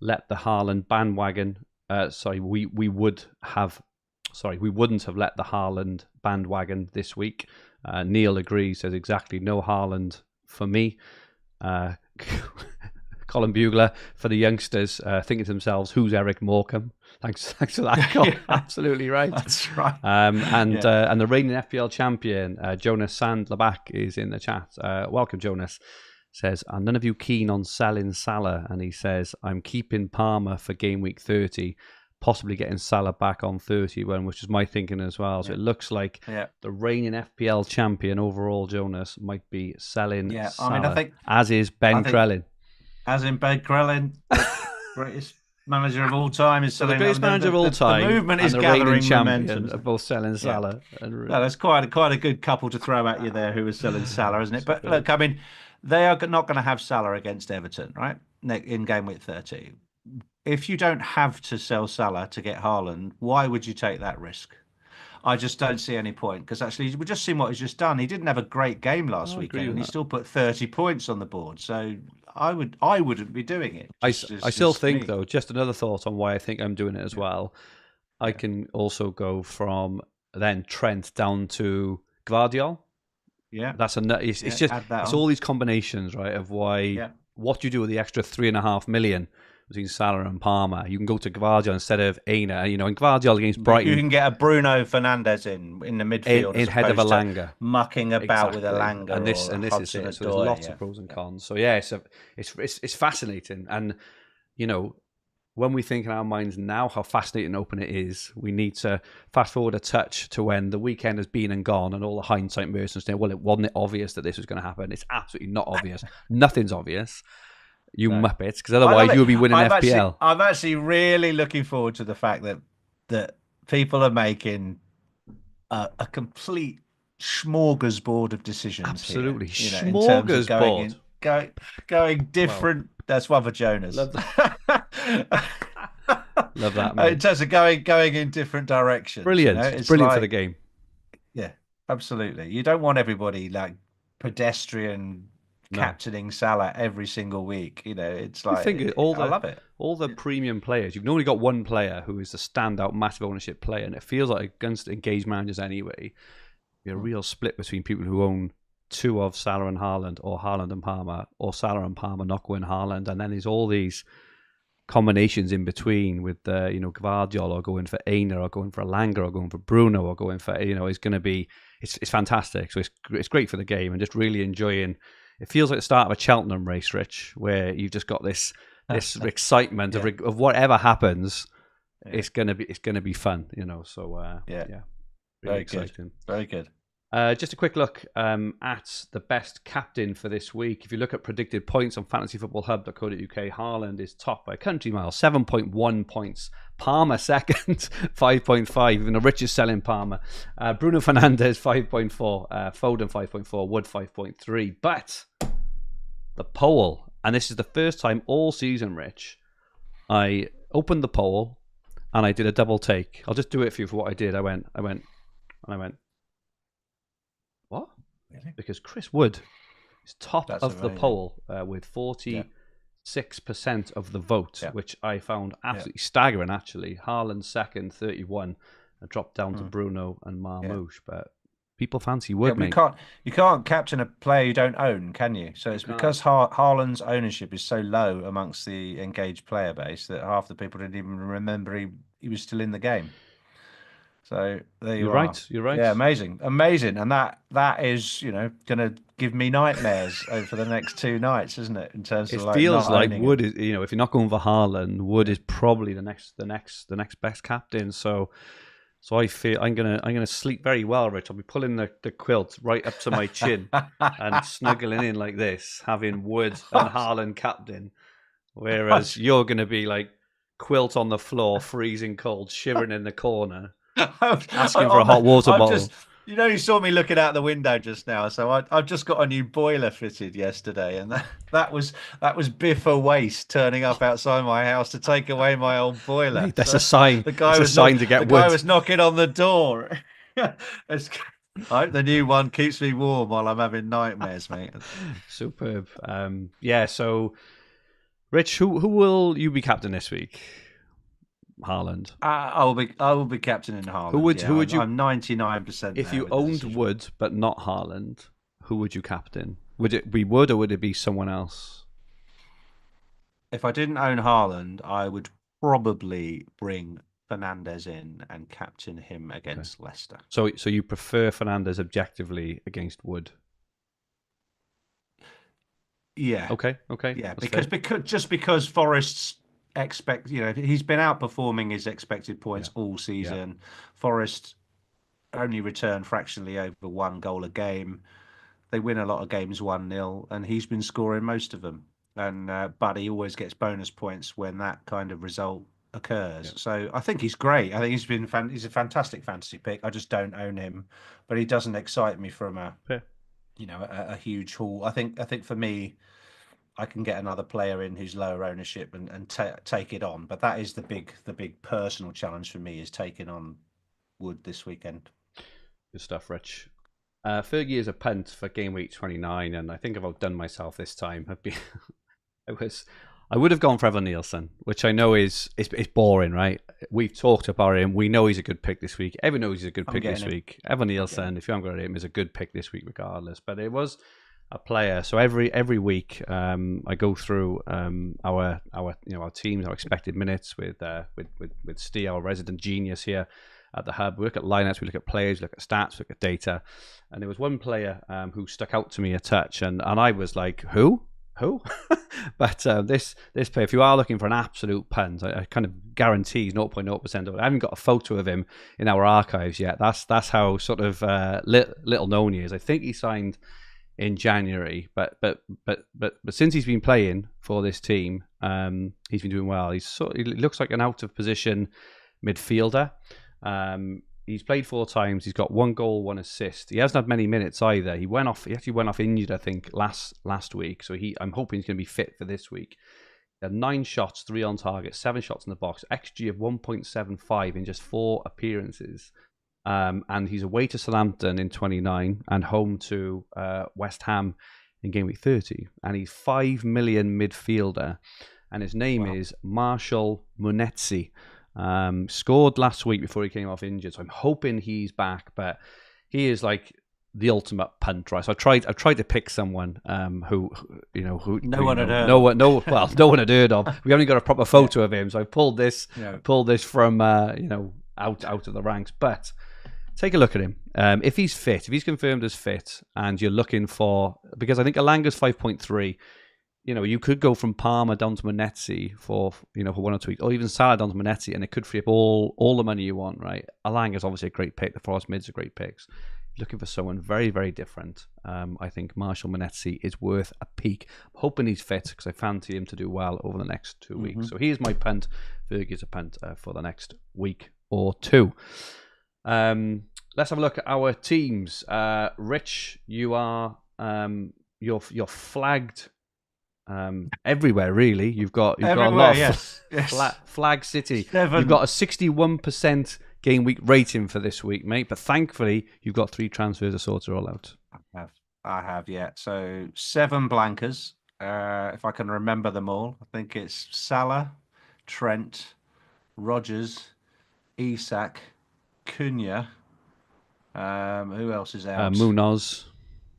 let the Haaland bandwagon. We wouldn't have let the Haaland bandwagon this week. Neil agrees, says exactly, no Haaland for me. Colin Bugler for the youngsters thinking to themselves, who's Eric Morecambe? Thanks for that, Colin. Yeah, absolutely right. That's right. And the reigning FPL champion, Jonas Sandleback, is in the chat. Welcome, Jonas. Says, are none of you keen on selling Salah? And he says, I'm keeping Palmer for game week 30, possibly getting Salah back on 31, which is my thinking as well. So it looks like the reigning FPL champion overall, Jonas, might be selling Salah. I think, as is Ben Crellin. As in Ben Crellin, the greatest manager of all time, is selling. The greatest manager of all time. The movement is gathering momentum. Of both selling Salah. That's quite a good couple to throw at you there, who is selling Salah, isn't it? But look, I mean, they are not going to have Salah against Everton, right? In game week 30. If you don't have to sell Salah to get Haaland, why would you take that risk? I just don't see any point, because actually we've just seen what he's just done. He didn't have a great game last weekend, and he still put 30 points on the board. So I wouldn't be doing it. I still think, though, just another thought on why I think I'm doing it as well. I can also go from then Trent down to Gvardiol. Yeah, it's all these combinations, right? Of what you do with the extra 3.5 million between Salah and Palmer. You can go to Gvardiol instead of Aina. And Gvardiol against Brighton, you can get a Bruno Fernandes in the midfield in head of Elanga, mucking about with Elanga. And this is it. So there's lots of pros and cons. So yeah, it's fascinating. And when we think in our minds now how fascinating open it is, we need to fast forward a touch to when the weekend has been and gone, and all the hindsight merchants say, well, wasn't it obvious that this was going to happen? It's absolutely not obvious. Nothing's obvious. Muppets, because otherwise you would be winning FPL. I'm actually really looking forward to the fact that people are making a complete smorgasbord of decisions. Absolutely, here, smorgasbord. Going different. Well, that's one for Jonas. Love that. Love that, man. In terms of going in different directions. Brilliant. It's brilliant for the game. Yeah, absolutely. You don't want everybody like pedestrian captaining Salah every single week. It's like I love it. All the premium players, you've normally got one player who is the standout massive ownership player, and it feels like against engaged managers anyway, a real split between people who own two of Salah and Haaland, or Haaland and Palmer, or Salah and Palmer not going Haaland, and then there's all these combinations in between with Gvardiol, or going for Aina, or going for Elanga, or going for Bruno, or going for it's going to be it's fantastic. So it's great for the game, and just really enjoying. It feels like the start of a Cheltenham race, Rich, where you've just got this excitement of whatever happens. it's gonna be fun, So really very exciting. Good. Very good. Just a quick look at the best captain for this week. If you look at predicted points on fantasyfootballhub.co.uk, Haaland is top by a country mile, 7.1 points. Palmer second, 5.5. Even the richest selling Palmer. Bruno Fernandes, 5.4. Foden, 5.4. Wood, 5.3. But the poll, and this is the first time all season, Rich, I opened the poll and I did a double take. I'll just do it for you for what I did. I went. What? Really? Because Chris Wood is top That's of amazing. the poll with 46% of the vote, which I found absolutely staggering, actually. Haaland second, 31. I dropped down to Bruno and Marmoush, but people fancy Wood, mate. You can't captain a player you don't own, can you? So it's because Haaland's ownership is so low amongst the engaged player base that half the people didn't even remember he was still in the game. So there you are. You're right. Yeah, amazing. And that is, going to give me nightmares over the next 2 nights, isn't it? In terms of feels like Wood is, if you're not going for Haaland, Wood is probably the next best captain. So I feel I'm gonna sleep very well, Rich. I'll be pulling the quilt right up to my chin and snuggling in like this, having Wood and Haaland captain, whereas you're gonna be like quilt on the floor, freezing cold, shivering in the corner. Asking for a hot water bottle. You saw me looking out the window just now. So I've just got a new boiler fitted yesterday, and that was Biffa Waste turning up outside my house to take away my old boiler. Mate, that's a sign. The guy was knocking on the door. I hope the new one keeps me warm while I'm having nightmares, mate. Superb. So, Rich, who will you be captain this week? Haaland. I will be captaining Haaland. Who would you? I'm 99%. If you owned Wood but not Haaland, who would you captain? Would it be Wood or would it be someone else? If I didn't own Haaland, I would probably bring Fernandes in and captain him against Leicester. So you prefer Fernandes objectively against Wood? Yeah. Okay. Yeah, because Forest's he's been outperforming his expected points all season. Yeah. Forest only return fractionally over 1 goal a game. They win a lot of games 1-0, and he's been scoring most of them. And but he always gets bonus points when that kind of result occurs. Yeah. So I think he's great. I think he's a fantastic fantasy pick. I just don't own him, but he doesn't excite me from a huge haul. I think for me, I can get another player in who's lower ownership and take it on. But that is the big personal challenge for me, is taking on Wood this weekend. Good stuff, Rich. Fergie is a punt for game week 29, and I think I've outdone myself this time. I would have gone for Evan Nielsen, which I know is boring, right? We've talked about him. We know he's a good pick this week. Everyone knows he's a good pick this week. Evan Nielsen, if you haven't got him, is a good pick this week regardless. But it was a player. So every week, I go through our teams, our expected minutes with Steve, our resident genius here at the hub. We look at lineups, we look at players, we look at stats, we look at data, and there was one player who stuck out to me a touch, and I was like, who? But this player, if you are looking for an absolute punt, I kind of guarantee 0.0% of it. I haven't got a photo of him in our archives yet. That's how sort of little known he is. I think he signed in January, but since he's been playing for this team, he's been doing well. He looks like an out of position midfielder. He's played 4 times. He's got 1 goal, 1 assist. He hasn't had many minutes either. He actually went off injured, I think, last week. So I'm hoping he's going to be fit for this week. He had 9 shots, 3 on target, 7 shots in the box, XG of 1.75 in just 4 appearances. And he's away to Southampton in 29 and home to West Ham in game week 30. And he's 5 million midfielder. And his name is Marshall Munetsi. Scored last week before he came off injured, so I'm hoping he's back. But he is like the ultimate punt, right? So I tried to pick someone who no one had heard of. We only got a proper photo of him, so I pulled this from out of the ranks. But take a look at him. If he's fit, if he's confirmed as fit, and you're looking for, because I think Alanga's 5.3. you could go from Palmer down to Manetzi for 1 or 2 weeks, or even Salah down to Manetzi, and it could free up all the money you want, right? Alanga is obviously a great pick. The Forest mids are great picks. Looking for someone very, very different. I think Marshall Manetzi is worth a peek. I'm hoping he's fit because I fancy him to do well over the next 2 weeks. So here's my punt. Fergie's a punt for the next week or two. Let's have a look at our teams. Rich, you are you're flagged everywhere, really. You've got a lot of flag city. 7. You've got a 61% game week rating for this week, mate. But thankfully, you've got 3 transfers of sorts are all out. I have, yeah. So 7 blankers. If I can remember them all, I think it's Salah, Trent, Rodgers, Isak, Cunha. Who else is out?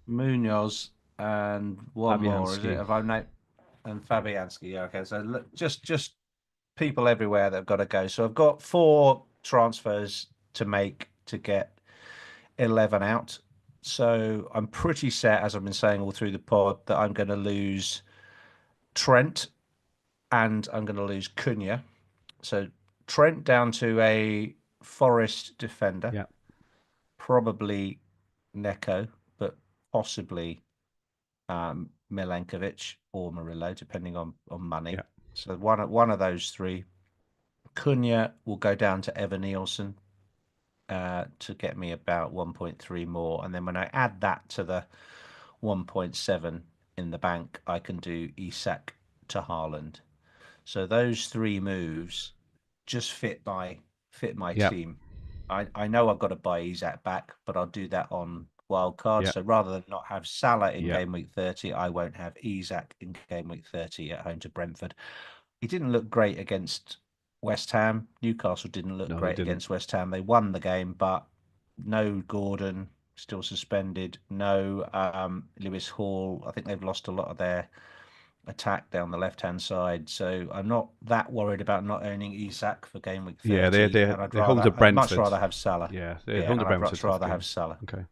Munoz, and one more. Is it? Have I named? And Fabianski. Yeah, okay. So look, just people everywhere that have got to go. So I've got 4 transfers to make to get 11 out. So I'm pretty set, as I've been saying all through the pod, that I'm going to lose Trent and I'm going to lose Cunha. So Trent down to a Forest defender. Yeah. Probably Neko, but possibly Milenkovic or Murillo, depending on money. Yeah. So one of those 3. Cunha will go down to Evan Nielsen to get me about 1.3 more. And then when I add that to the 1.7 in the bank, I can do Isak to Haaland. So those 3 moves just fit my team. I know I've got to buy Isak back, but I'll do that on wild card. So rather than not have Salah in game week 30, I won't have Isak in game week 30 at home to Brentford. He didn't look great against West Ham. Newcastle didn't look great against West Ham. They won the game, but no Gordon, still suspended. No Lewis Hall. I think they've lost a lot of their attack down the left-hand side. So I'm not that worried about not owning Isak for game week 30. Yeah, they're home to Brentford. I'd much rather have Salah. Yeah, they're home to Brentford. I'd much rather have Salah. Okay.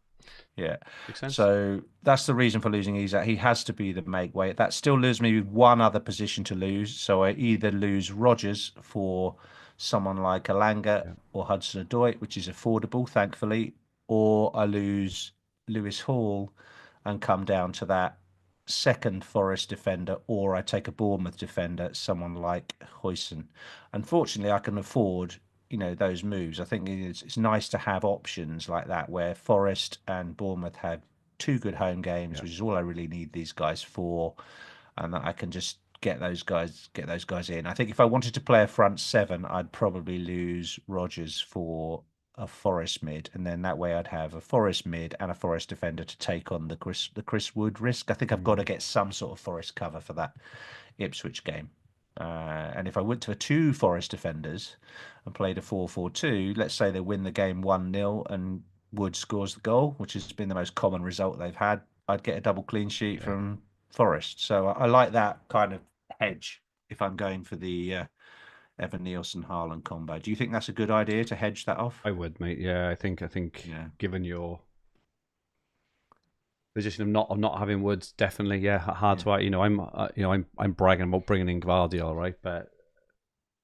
Yeah. Makes sense. So that's the reason for losing Isak. He has to be the make weight. That still leaves me with one other position to lose. So I either lose Rodgers for someone like Alanga or Hudson-Odoi, which is affordable, thankfully, or I lose Lewis Hall and come down to that second Forest defender, or I take a Bournemouth defender, someone like Huijsen. Unfortunately, I can afford those moves. I think it's nice to have options like that where Forest and Bournemouth have 2 good home games, which is all I really need these guys for, and that I can just get those guys in. I think if I wanted to play a front 7, I'd probably lose Rodgers for a Forest mid, and then that way I'd have a Forest mid and a Forest defender to take on the Chris Wood risk. I think I've got to get some sort of Forest cover for that Ipswich game. And if I went to 2 Forest defenders and played a 4-4-2, let's say they win the game 1-0 and Wood scores the goal, which has been the most common result they've had, I'd get a double clean sheet from Forest. So I like that kind of hedge if I'm going for the Evan Nielsen Haaland combo. Do you think that's a good idea to hedge that off? I would, mate. Yeah, I think given your position of not having Woods, definitely, hard to. I'm bragging about bringing in Gvardiol, right? But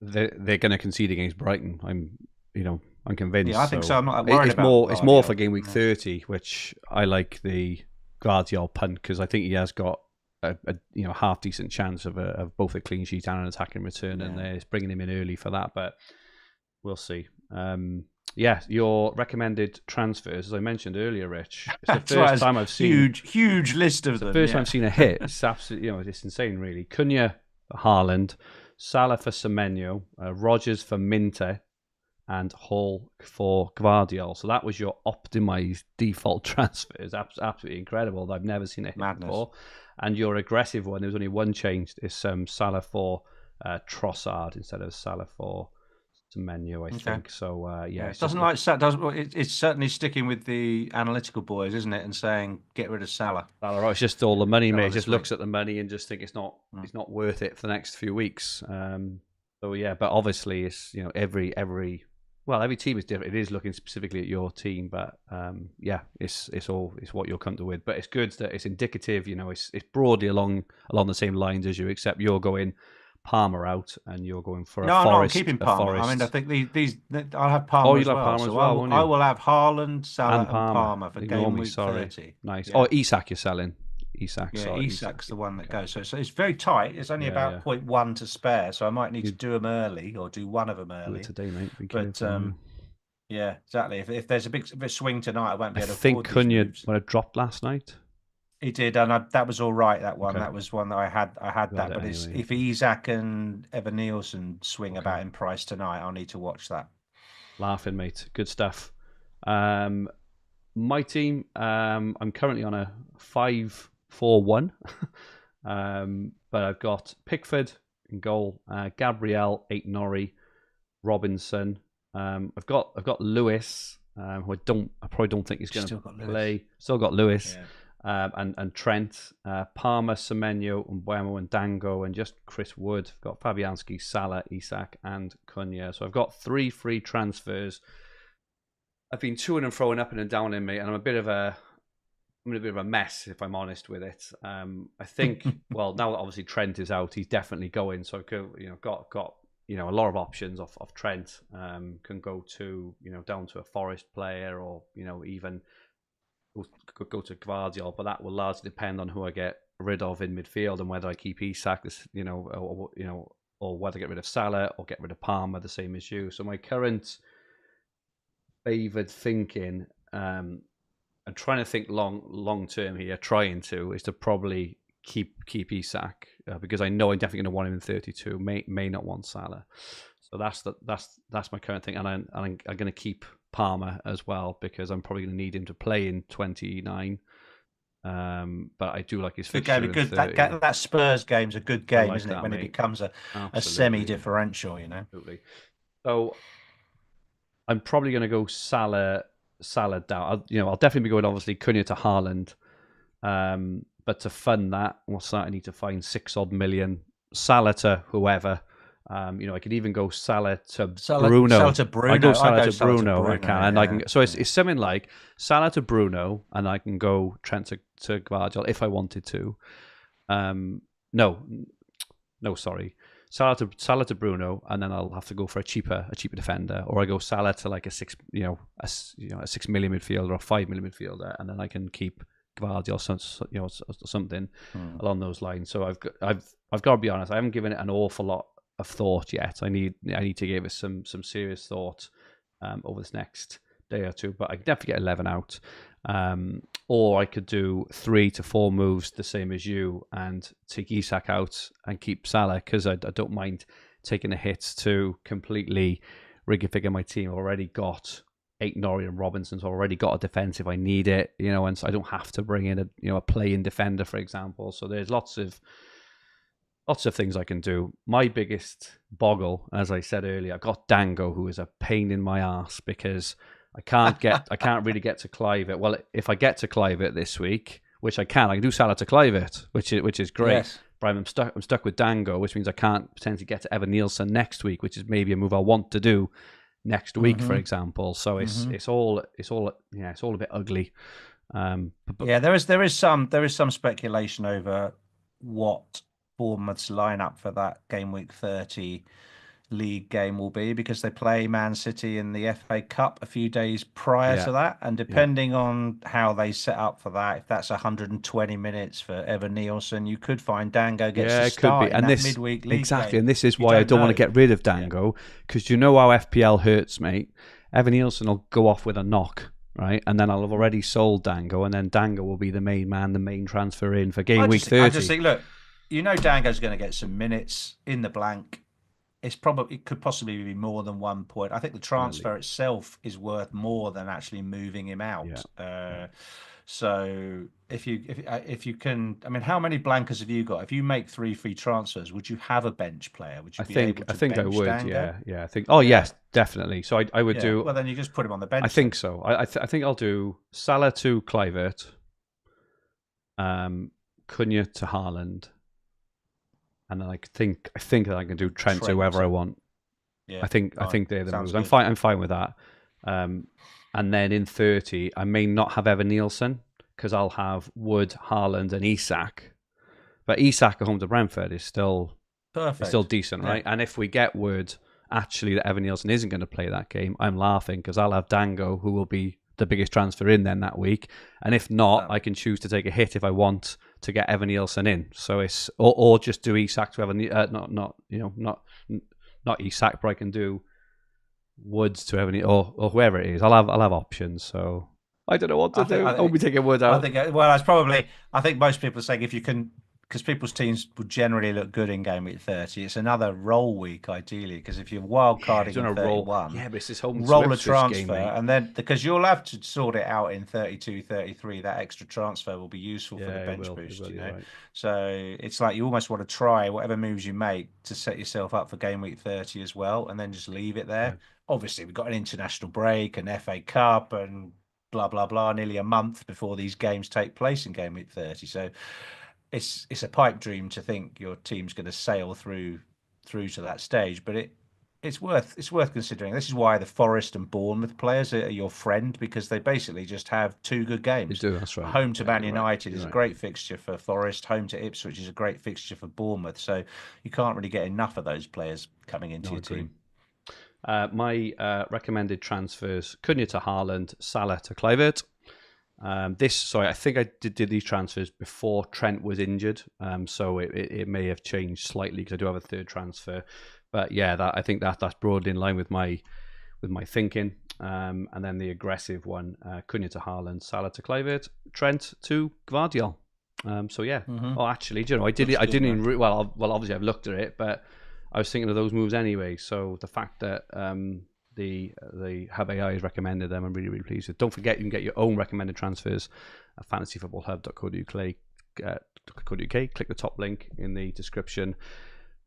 they're going to concede against Brighton. I'm convinced. Yeah, I think so. I'm not worried about Gvardiol. It's more for game week 30, which I like the Gvardiol punt because I think he has got a half decent chance of both a clean sheet and an attacking return, and it's bringing him in early for that. But we'll see. Your recommended transfers, as I mentioned earlier, Rich. It's the first time I've seen huge list of them. The first time I've seen a hit. It's absolutely, it's insane, really. Cunha for Haaland, Salah for Semenyo, Rodgers for Minte, and Hall for Gvardiol. So that was your optimized default transfers. Absolutely incredible. I've never seen a hit before. And your aggressive one, there's only one change. Is Salah for Trossard instead of Salah for Semenyo, I think. So it doesn't it's certainly sticking with the analytical boys, isn't it? And saying get rid of Salah. It's just all the money, mate. Just looks at the money and just think it's not worth it for the next few weeks. But obviously it's every well, every team is different. It is looking specifically at your team, but yeah, it's what you're comfortable with. But it's good that it's indicative. It's broadly along the same lines as you, except you're going Palmer out and you're going for No, a I'm not. I'm Forest. keeping A Palmer. I Forest. mean, I think these I'll have Oh, Palmer you'll as have well. Palmer as So well, won't I you? will have Haaland, Salah, And and Palmer. Palmer for Ignore game me, week sorry. 30. Nice. Yeah. Oh, Isak, you're selling. Isak, Yeah, sorry. Isak's the one that Okay. goes. So it's very tight. It's only Yeah, about yeah. 0.1 to spare. So I might need to You do them early or do one of them do it early. today, mate. Be But careful. yeah, exactly. If there's a bit swing tonight, I won't be I able to think afford these Cunha moves. when it dropped last night. He did, and that was all right. That one, Okay. that was one that I had. I had Got that, it but it's anyway. if Isak and Evan Nielsen swing Okay. about in price tonight, I'll need to watch that. Laughing, mate. Good stuff. My team, I'm currently on a 5-4-1. But I've got Pickford in goal, Gabriel, Aït-Nouri, Robinson. I've got Lewis, who I probably don't think he's going to play. Still got Lewis, yeah. And Trent, Palmer, Semenyo, Mbeumo, and Dango, and just Chris Wood. I've got Fabianski, Salah, Isak, and Cunha. So I've got 3 free transfers. I've been toing and throwing up and down in me, and I'm in a bit of a mess, if I'm honest with it. I think, well, now that obviously Trent is out, he's definitely going. So I've got a lot of options off Trent. Can go to down to a Forest player, or even go to Gvardiol, but that will largely depend on who I get rid of in midfield and whether I keep Isak, or whether I get rid of Salah or get rid of Palmer, the same as you. So my current favoured thinking, I'm trying to think long term here. Is to probably keep Isak, because I know I'm definitely going to want him in 32. May not want Salah, so that's my current thing. And I'm going to keep Palmer as well, because I'm probably going to need him to play in 29. But I do like his good game. Good that Spurs game's a good game, isn't it? When it becomes a semi-differential, Absolutely. So I'm probably going to go Salah down. I'll definitely be going obviously Cunha to Haaland. But to fund that, we'll certainly need to find 6 odd million. Salah to whoever. I could even go Salah to Bruno. Salah to Bruno. I go Salah to Bruno. I can, and I can. So it's something like Salah to Bruno, and I can go Trent to Gvardiol if I wanted to. No, sorry. Salah to Bruno, and then I'll have to go for a cheaper defender, or I go Salah to like a 6 million midfielder or 5 million midfielder, and then I can keep Gvardiol, something along those lines. So I've got to be honest, I haven't given it an awful lot of thought yet. I need to give it some serious thought over this next day or two, but I can definitely get 11 out. Or I could do 3 to 4 moves the same as you and take Isak out and keep Salah, because I don't mind taking a hit to completely reconfigure my team. I've already got Aït-Nouri and Robinson, so I've already got a defense if I need it, and so I don't have to bring in a play-in defender, for example. So there's lots of things I can do. My biggest boggle, as I said earlier, I've got Dango, who is a pain in my ass, because I can't really get to Kluivert. Well, if I get to Kluivert this week, which I can do Salah to Kluivert, which is great. Yes. But I'm stuck with Dango, which means I can't potentially get to Evan Nielsen next week, which is maybe a move I want to do next week, for example. So it's all a bit ugly. Yeah, there is some speculation over what Bournemouth's lineup for that game week 30 league game will be, because they play Man City in the FA Cup a few days prior to that, and depending on how they set up for that, if that's 120 minutes for Evan Nielsen, you could find Dango gets a start in that midweek league game. And this is why I don't want to get rid of Dango, because you know how FPL hurts, mate. Evan Nielsen will go off with a knock, right? And then I'll have already sold Dango, and then Dango will be the main man, the main transfer in for game week 30. I just think, look, Dango's going to get some minutes in the blank. It could possibly be more than 1 point. I think the transfer itself is worth more than actually moving him out. Yeah. So if you can, I mean, how many blankers have you got? If you make 3 free transfers, would you have a bench player? Would you I think I would. Dango? Yeah. I think. Oh yes, definitely. So I would do. Well, then you just put him on the bench. I think so. I think I'll do Salah to Kluivert, Cunha to Haaland. And then I think that I can do Trent to whoever I want. Yeah, I think they're the sounds moves. good. I'm fine with that. And then in 30, I may not have Evan Nielsen because I'll have Wood, Haaland, and Isak. But Isak at home to Brentford is still Perfect. decent, right? And if we get word actually that Evan Nielsen isn't going to play that game, I'm laughing because I'll have Dango, who will be the biggest transfer in then that week. And if not, I can choose to take a hit if I want to get Evan Nielsen in. So it's or just do Isak to Evan, not Isak, but I can do Woods to Evan or whoever it is. I'll have options. So I don't know what to do. I'll be taking Wood out. That's probably. I think most people are saying if you can, because people's teams would generally look good in game week 30. It's another roll week ideally, because if you're wild carding in 31, but it's his home roll a Ipswich transfer, game, and then because you'll have to sort it out in 32, 33. That extra transfer will be useful for the bench boost. Right. So it's like you almost want to try whatever moves you make to set yourself up for game week 30 as well, and then just leave it there. Yeah. Obviously, we've got an international break, an FA Cup, and blah blah blah. Nearly a month before these games take place in game week 30. So it's a pipe dream to think your team's going to sail through to that stage, but it's worth considering. This is why the Forest and Bournemouth players are your friend, because they basically just have two good games. They do, that's right. Home to Man United is a great fixture for Forest. Home to Ipswich is a great fixture for Bournemouth. So you can't really get enough of those players coming into your team. My recommended transfers: Cunha to Haaland, Salah to Kluivert. I think I did these transfers before Trent was injured, so it may have changed slightly because I do have a third transfer. But yeah, I think that's broadly in line with my thinking. And then the aggressive one: Cunha to Haaland, Salah to Kluivert, Trent to Gvardiol. So yeah. Mm-hmm. Oh, actually, do you know, I didn't even. Well, obviously I've looked at it, but I was thinking of those moves anyway. So the fact that the Hub AI has recommended them, I'm really, really pleased with. Don't forget, you can get your own recommended transfers at fantasyfootballhub.co.uk. Click the top link in the description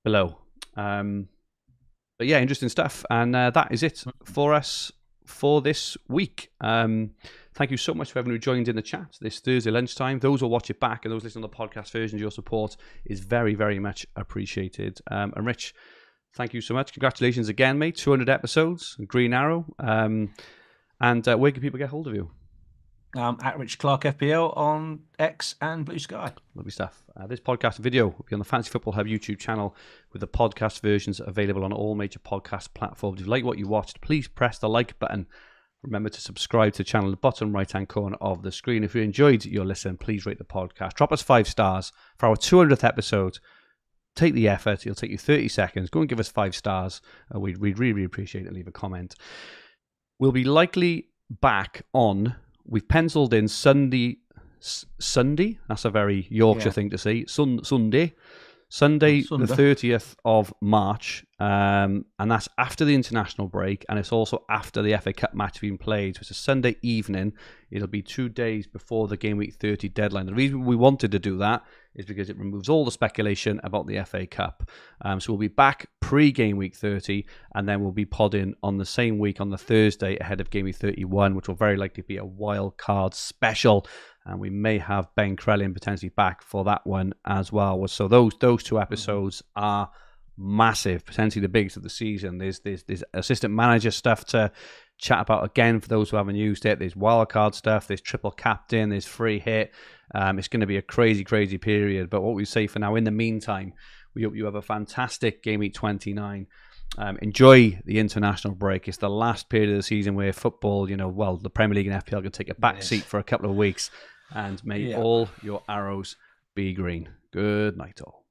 below. But yeah, interesting stuff. And that is it for us for this week. Thank you so much for everyone who joined in the chat this Thursday lunchtime. Those who watch it back and those listening on the podcast versions, your support is very, very much appreciated. And Rich, thank you so much. Congratulations again, mate. 200 episodes, Green Arrow. And where can people get hold of you? At Rich Clarke FPL on X and Blue Sky. Lovely stuff. This podcast video will be on the Fantasy Football Hub YouTube channel with the podcast versions available on all major podcast platforms. If you like what you watched, please press the like button. Remember to subscribe to the channel in the bottom right-hand corner of the screen. If you enjoyed your listen, please rate the podcast. Drop us 5 stars for our 200th episode. Take the effort. It'll take you 30 seconds. Go and give us 5 stars. We'd really, really appreciate it. Leave a comment. We'll be likely back on... We've penciled in Sunday. That's a very Yorkshire thing to say. Sunday, the 30th of March. And that's after the international break. And it's also after the FA Cup match being played. So it's a Sunday evening. It'll be 2 days before the Game Week 30 deadline. The reason we wanted to do that is because it removes all the speculation about the FA Cup. So we'll be back pre-Game Week 30, and then we'll be podding on the same week on the Thursday ahead of Game Week 31, which will very likely be a wild card special. And we may have Ben Crellin potentially back for that one as well. So those 2 episodes are massive, potentially the biggest of the season. There's assistant manager stuff to chat about again for those who haven't used it. There's wildcard stuff, there's triple captain, there's free hit. It's going to be a crazy period. But what we say for now, in the meantime, we hope you have a fantastic Game Week 29. Enjoy the international break. It's the last period of the season where football, the Premier League and FPL can take a back seat for a couple of weeks. And may all your arrows be green. Good night all.